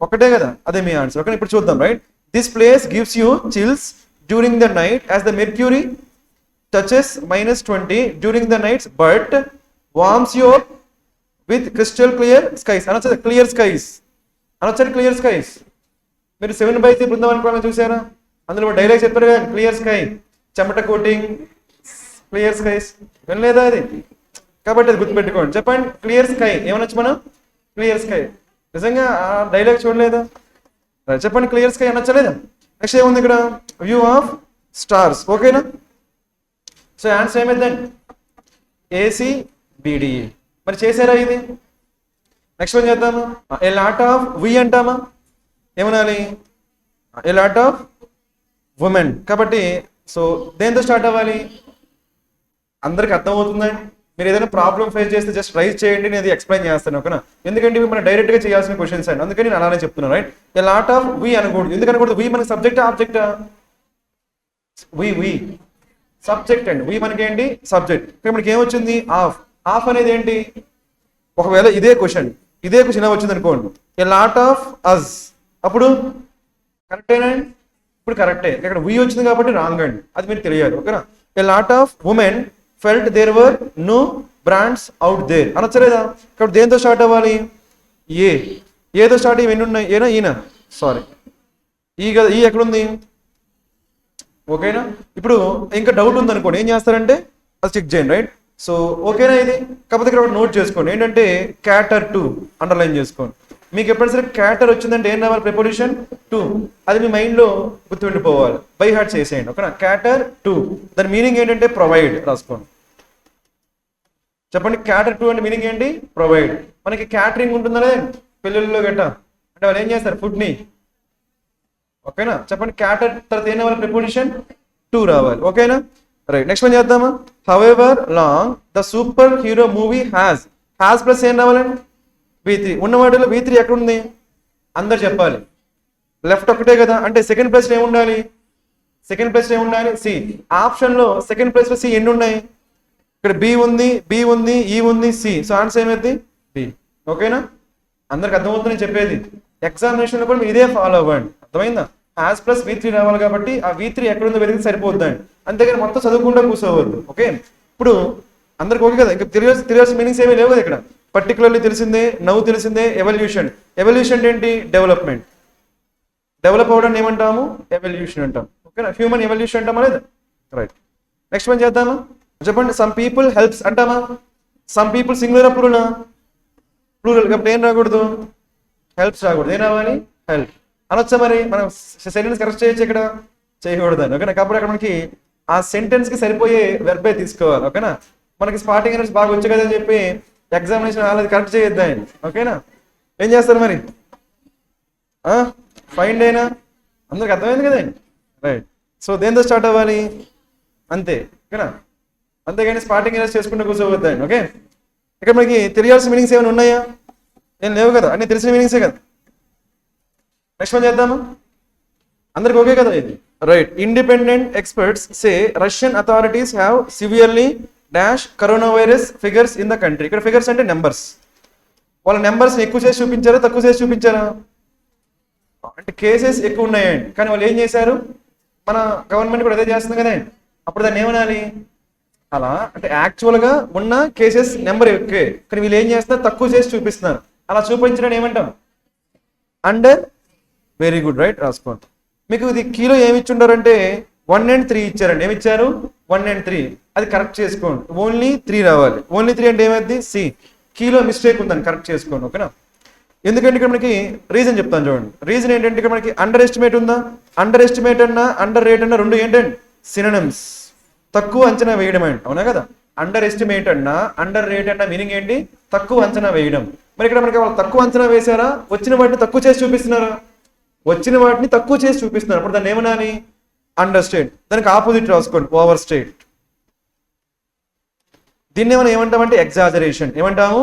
ఒకటే కదా. అదే మీ ఆన్సర్. ఓకే, ఇప్పుడు చూద్దాం. Right, this place gives you chills during the night as the mercury touches -20 during the nights but warms you up with crystal clear skies. అనొచ్చా? క్లియర్ స్కైస్ అనొచ్చా? Clear skies. మీరు 7/3 బృందావన్ కూడా చూసారా? అందులో డైలాగ్ చెప్పారు కదా, క్లియర్ స్కై, చెమట coating, clear skies. వినలేదా అది? కాబట్టి అది గుర్తుపెట్టుకోండి. చెప్పండి. క్లియర్ స్కై ఏమనొచ్చు మనం? Clear sky. నిజంగా ఆ డైలాగ్ చూడలేదా? చెప్పండి. Clear sky అనొచ్చలేదా? నెక్స్ట్ ఏముంది ఇక్కడ? View of stars. ఓకేనా? సో ఆన్సర్ ఏమైందండి? ఏసీ బిడిఈ. మరి చేశారా ఇది? నెక్స్ట్ వన్ చేద్దాము. ఏ లాట్ ఆఫ్ వి అంటామా? ఏమనాలి? ఏ లాట్ ఆఫ్ ఉమెన్. కాబట్టి సో దేంతో స్టార్ట్ అవ్వాలి? అందరికి అర్థమవుతుందండి. మీరు ఏదైనా ప్రాబ్లం ఫేస్ చేస్తే జస్ట్ రైజ్ చేయండి, నేను అది ఎక్స్ప్లెయిన్ చేస్తాను, ఓకేనా? ఎందుకంటే ఇవి మనం డైరెక్ట్ గా చేయాల్సిన క్వశ్చన్స్ అండి, అందుకని నేను అలానే చెప్తున్నాను, రైట్? ఏ లాట్ ఆఫ్ వి అనకూడదు. ఎందుకు అనకూడదు? వి మనకి సబ్జెక్టా ఆబ్జెక్టా? వి సబ్జెక్ట్ అండి. వి మనకి ఏంటి? సబ్జెక్ట్. ఇక్కడ మనకి ఏమొచ్చింది? ఆఫ్. ఆఫ్ అనేది ఏంటి? ఒకవేళ ఇదే క్వశ్చన్ ఇలా వచ్చింది అనుకోండి, ఏ లాట్ ఆఫ్ అస్, అప్పుడు కరెక్టేనా? ఇప్పుడు కరెక్టే. ఇక్కడ వి వచ్చింది కాబట్టి రాంగ్ అండి, అది మీరు తెలియాలి, ఓకేనా? A lot of women felt there were no brands out there అనొచ్చలేదా? కాబట్టి దేంతో స్టార్ట్ అవ్వాలి? ఏదో స్టార్ట్ అయ్యి ఎన్ని ఉన్నాయి? ఏనా ఈయన? సారీ, ఈ కదా, ఈ ఎక్కడుంది? ఓకేనా? ఇప్పుడు ఇంకా డౌట్ ఉంది అనుకోండి, ఏం చేస్తారంటే అది చెక్ చేయండి, రైట్? సో ఓకేనా ఇది? కాకపోతే ఇక్కడ నోట్ చేసుకోండి, ఏంటంటే క్యాటర్ టు అండర్లైన్ చేసుకోండి. మీకు ఎప్పుడైనా సరే క్యాటర్ వచ్చిందంటే ఏం రావాలి? Preposition to. అది మీ మైండ్లో గుర్తుండిపోవాలి, బై హార్ట్ చేసేయండి, ఓకేనా? క్యాటర్ టు, దాని మీనింగ్ ఏంటంటే ప్రొవైడ్. రాసుకోండి, చెప్పండి. క్యాటర్ టు అంటే మీనింగ్ ఏంటి? ప్రొవైడ్. మనకి క్యాటరింగ్ ఉంటుందా పెళ్ళిళ్ళలో గట్ట, అంటే వాళ్ళు ఏం చేస్తారు? ఫుడ్ని, ఓకేనా? చెప్పండి. క్యాటర్ తర్వాత ఏం రావాలి? ప్రిపోజిషన్ టు రావాలి, ఓకేనా? రైట్, నెక్స్ట్ వన్ చేద్దామా? However long the super hero movie has plus ఏం రావాలండి? V3. ఉన్న వాటిలో V3 ఎక్కడుంది? అందరు చెప్పాలి. లెఫ్ట్ ఒకటే కదా, అంటే సెకండ్ ప్లేస్ ఏముండాలి? సి. ఆప్షన్లో సెకండ్ ప్లేస్ లో సి ఎన్ని ఉన్నాయి? ఇక్కడ బి ఉంది, ఈ ఉంది, సి. సో ఆన్సర్ ఏమైంది? బి. ఓకేనా? అందరికి అర్థమవుతుందని చెప్పేది. ఎగ్జామినేషన్ లో కూడా మీరు ఇదే ఫాలో అవ్వండి, అర్థమైందా? హ్యాస్ ప్లస్ V3 రావాలి కాబట్టి ఆ V3 ఎక్కడుందో వెతికి సరిపోద్దండి, అంతేగాని మొత్తం చదువుకుంటూ కూర్చోవద్దు, ఓకే? ఇప్పుడు అందరికి ఓకే కదా? ఇంకా తెలియాల్సిన మీనింగ్స్ ఏమీ లేవు కదా ఇక్కడ. పర్టికులర్లీ తెలిసిందే, నవ్వు తెలిసిందే. ఎవల్యూషన్ ఏంటి? డెవలప్మెంట్. డెవలప్ అవ్వడం ఏమంటాము? ఎవల్యూషన్ అంటాం, ఓకేనా? హ్యూమన్ ఎవల్యూషన్ అంటామా లేదా? రైట్, నెక్స్ట్ వన్ చేద్దామా? చెప్పండి. సమ్ పీపుల్ హెల్ప్స్ అంటామా? సమ్ పీపుల్ సింగులర్ ప్లూరల్ కాబట్టి ఏం రాకూడదు? హెల్ప్స్ రాకూడదు, ఏం రావాలి? హెల్ప్ అనొచ్చా? మరి మనం సెంటెన్స్ కరెక్ట్ చేయొచ్చు, ఇక్కడ చేయకూడదని, ఓకేనా? కాబట్టి అక్కడ మనకి ఆ సెంటెన్స్ కి సరిపోయే వెర్బే తీసుకోవాలి, ఓకేనా? మనకి స్పాటింగ్ అనేది బాగా వచ్చు కదా అని చెప్పి ఎగ్జామినేషన్ అనేది కరెక్ట్ చేయొద్దాయండి, ఓకేనా? ఏం చేస్తారు మరి? ఫైండ్ అయినా అందరికి అర్థమైంది కదండి, రైట్? సో దేంతో స్టార్ట్ అవ్వాలి? అంతే, ఓకేనా? అంతేగాని స్పాటింగ్ అనేది చేసుకుంటూ కూర్చోవద్దాయండి, ఓకే? ఇక్కడ మనకి తెలియాల్సిన మీనింగ్స్ ఏమైనా ఉన్నాయా? ఏం లేవు కదా, అన్ని తెలిసిన మీనింగ్సే కదా. నెక్స్ట్ వన్ చేద్దామా? అందరికి ఓకే కదా ఇది? Right. Independent experts say Russian authorities have severely dash corona virus figures in the country. ఇక్కడ ఫిగర్స్ అంటే నెంబర్స్. వాళ్ళ నెంబర్స్ ఎక్కువ చేసి చూపించారా, తక్కువ చేసి చూపించారా? అంటే కేసెస్ ఎక్కువ ఉన్నాయండి, కానీ వాళ్ళు ఏం చేశారు? మన గవర్నమెంట్ కూడా అదే చేస్తుంది కదా, అప్పుడు దాన్ని ఏమనాలి? అలా అంటే యాక్చువల్గా ఉన్న కేసెస్ నెంబర్ ఎక్కువే, కానీ వీళ్ళు ఏం చేస్తున్నారు? తక్కువ చేసి చూపిస్తున్నారు. అలా చూపించడం ఏమంటాం? అండర్. Very good, right? రాసుకోండి. మీకు ఇది కీలో ఏమి ఇచ్చిండారంటే 1 and 3 ఇచ్చారండి. ఏమి ఇచ్చారు? 1 and 3. అది కరెక్ట్ చేసుకోండి. ఓన్లీ 3 రావాలి. ఓన్లీ 3 అంటే ఏమైంది? సి. కీలో మిస్టేక్ ఉందని కరెక్ట్ చేసుకోండి, ఓకేనా? ఎందుకంటే ఇక్కడ మనకి రీజన్ చెప్తాను చూడండి. రీజన్ ఏంటంటే ఇక్కడ మనకి అండర్ ఎస్టిమేట్ ఉందా? అండర్ ఎస్టిమేట్ అన్నా అండర్ రేట్ అన్నా రెండు ఏంటండి? సినోనిమ్స్. తక్కువ అంచనా వేయడం అండి, అవునా కదా? అండర్ ఎస్టిమేట్ అన్నా అండర్ రేట్ అన్నా మీనింగ్ ఏంటి? తక్కువ అంచనా వేయడం. మరి ఇక్కడ మనకి వాళ్ళు తక్కువ అంచనా వేశారా? వచ్చిన వాటిని తక్కువ చేసి చూపిస్తున్నారా? వచ్చిన వాటిని తక్కువ చేసి చూపిస్తున్నారు. అప్పుడు దాన్ని ఏమనాలి? Under state. దానికి ఆపోజిట్ రాసుకోండి, ఓవర్ స్టేట్. దీన్ని మనం ఏమంటామంటే ఎగ్జాజరేషన్. ఏమంటాము?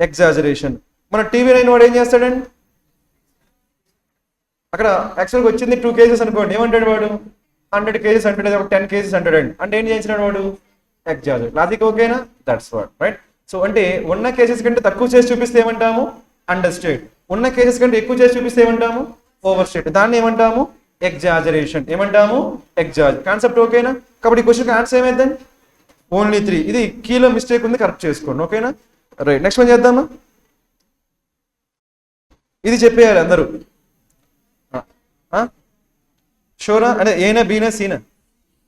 ఎగ్జాజరేషన్. మన టీవీ 9 వాడు ఏం చేస్తాడండి? అక్కడ యాక్చువల్గా వచ్చింది 2 కేజెస్ అనుకోండి, ఏమంటాడు వాడు? 100 కేజెస్ అంటాడు, 10 కేజెస్ అంటాడండి. అంటే ఏం చేయించినాడు వాడు? ఎగ్జాజరేట్. లాజిక్ ఓకేనా? That's what, right? సో అంటే ఉన్న కేసెస్ కంటే తక్కువ చేసి చూపిస్తే ఏమంటాము? Under state. ఉన్న కేసెస్ కంటే ఎక్కువ చేసి చూపిస్తే ఏమంటాము? Over state. దాన్ని ఏమంటాము? ఎగ్జాజరేషన్. ఏమంటాము? ఎగ్జాజ్. కాన్సెప్ట్ ఓకేనా? కాబట్టి ఈ క్వశ్చన్ ఆన్సర్ ఏమైందండి? ఓన్లీ 3. ఇది కీలో మిస్టేక్ ఉంది, కరెక్ట్ చేసుకోండి, ఓకేనా? రైట్, నెక్స్ట్ వన్ చేద్దామా? ఇది చెప్పేయాలి అందరూ. షోరా అంటే ఏనా, బీనా, సీనా?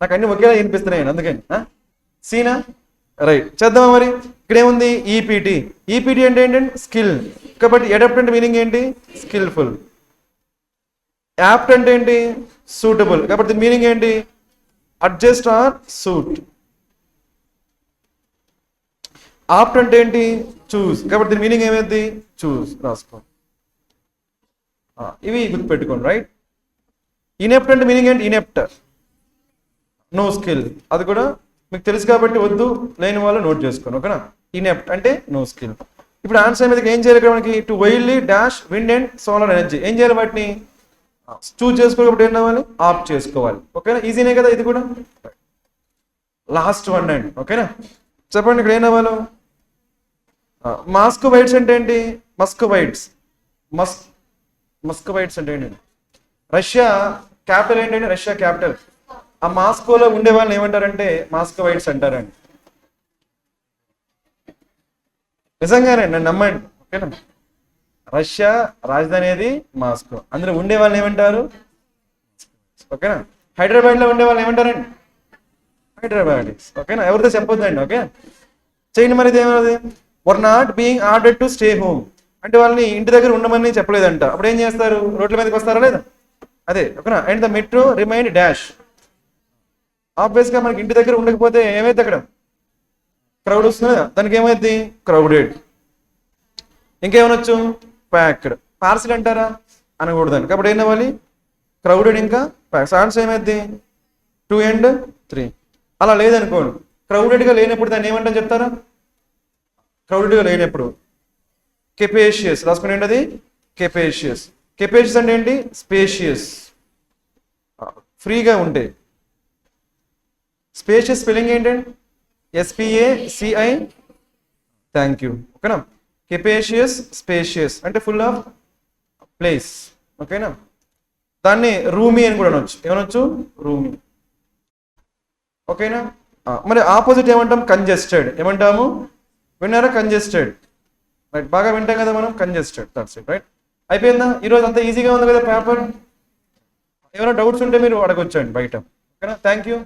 నాకు అన్ని ఒకేలా వినిపిస్తున్నాయి అందుకని. సీనా? రైట్, చేద్దామా మరి? ఇక్కడ ఏముంది? ఈపీటీ. ఈపీటీ అంటే ఏంటంటే స్కిల్. కాబట్టి అడాప్ట్ అంటే మీనింగ్ ఏంటి? స్కిల్ఫుల్. యాప్ట్ అంటే ఏంటి? సూటబుల్. కాబట్టి మీనింగ్ ఏంటి? Adjust are suit. ఆప్ట్ అంటే ఏంటి? చూస్, కాబట్టి దీని మీనింగ్ ఏమైంది? చూస్ రాసుకో. ఇవి గుర్తుపెట్టుకోండి, రైట్? ఇనెప్ట్ అంటే మీనింగ్ ఏంటి? ఇనెప్ట్, నో స్కిల్. అది కూడా మీకు తెలుసు కాబట్టి వద్దు, లేని వాళ్ళు నోట్ చేసుకోండి, ఓకేనా? ఇనెప్ట్ అంటే నో స్కిల్. ఇప్పుడు ఆన్సర్ మీదకి ఏం చేయాలి? ఇక్కడ మనకి to wildly dash wind and solar energy. ఏం చేయాలి? వాటిని చూస్ చేసుకోవాలి, ఏం కావాలి? ఆప్ట్ చేసుకోవాలి, ఓకేనా? ఈజీనే కదా ఇది కూడా. లాస్ట్ వన్ అండి, ఓకేనా? చెప్పండి ఇక్కడ ఏం అవ్వాలి? మాస్కోవైట్స్ అంటే ఏంటి? మస్కోవైట్స్, మస్కోవైట్స్ అంటే ఏంటి? రష్యా క్యాపిటల్ ఏంటంటే రష్యా క్యాపిటల్. ఆ మాస్కోలో ఉండే వాళ్ళని ఏమంటారంటే మాస్కోవైట్స్ అంటారండి. నిజంగానే నన్ను నమ్మండి, ఓకేనా? రష్యా రాజధాని ఏది? మాస్కో. అందులో ఉండే వాళ్ళని ఏమంటారు? ఓకేనా? హైదరాబాద్లో ఉండే వాళ్ళని ఏమంటారండి? హైదరాబాదీస్, ఓకేనా? ఎవరితో చెప్పొద్దండి, ఓకే? చేయండి. మరి ఇది ఏమన్నది? Were not being ordered to stay home అంటే వాళ్ళని ఇంటి దగ్గర ఉండమని చెప్పలేదంట. అప్పుడు ఏం చేస్తారు? రోడ్ల మీదకి వస్తారా లేదా? అదే, ఓకేనా? And the metro remind dash. Obvious గా మనకి ఇంటి దగ్గర ఉండకపోతే ఏమైతే అక్కడ క్రౌడ్ వస్తుంది కదా, దానికి ఏమైంది? క్రౌడెడ్. ఇంకేమనొచ్చు? ప్యాక్డ్. పార్సిల్ అంటారా? అనకూడదండి, కాబట్టి ఏం అవ్వాలి? క్రౌడెడ్ ఇంకా ప్యాక్. ఆన్సర్ ఏమైంది? 2 and 3. అలా లేదనుకోండి, క్రౌడెడ్గా లేనప్పుడు దాన్ని ఏమంటాం చెప్తారా? క్రౌడెడ్గా లేనప్పుడు కెపేషియస్ రాసుకుని ఏంటి? అది కెపేషియస్. కెపేషియస్ అంటే ఏంటి? స్పేషియస్, ఫ్రీగా ఉంటే. స్పేషియస్ స్పెల్లింగ్ ఏంటండి? SPACI. థ్యాంక్ యూ, ఓకేనా? కెపేషియస్, స్పేషియస్ అంటే ఫుల్ ఆఫ్ ప్లేస్, ఓకేనా? దాన్ని రూమీ అని కూడా అనొచ్చు. ఏమనొచ్చు? రూమీ, ఓకేనా? మరి ఆపోజిట్ ఏమంటాం? కంజెస్టెడ్. ఏమంటాము? విన్నారా? Congested, right? బాగా వింటాం కదా మనం, కంజెస్టెడ్. That's it, right? అయిపోయిందా? ఈరోజు అంతా ఈజీగా ఉంది కదా పేపర్. ఏమైనా డౌట్స్ ఉంటే మీరు అడగొచ్చండి బయట, ఓకేనా? Thank you.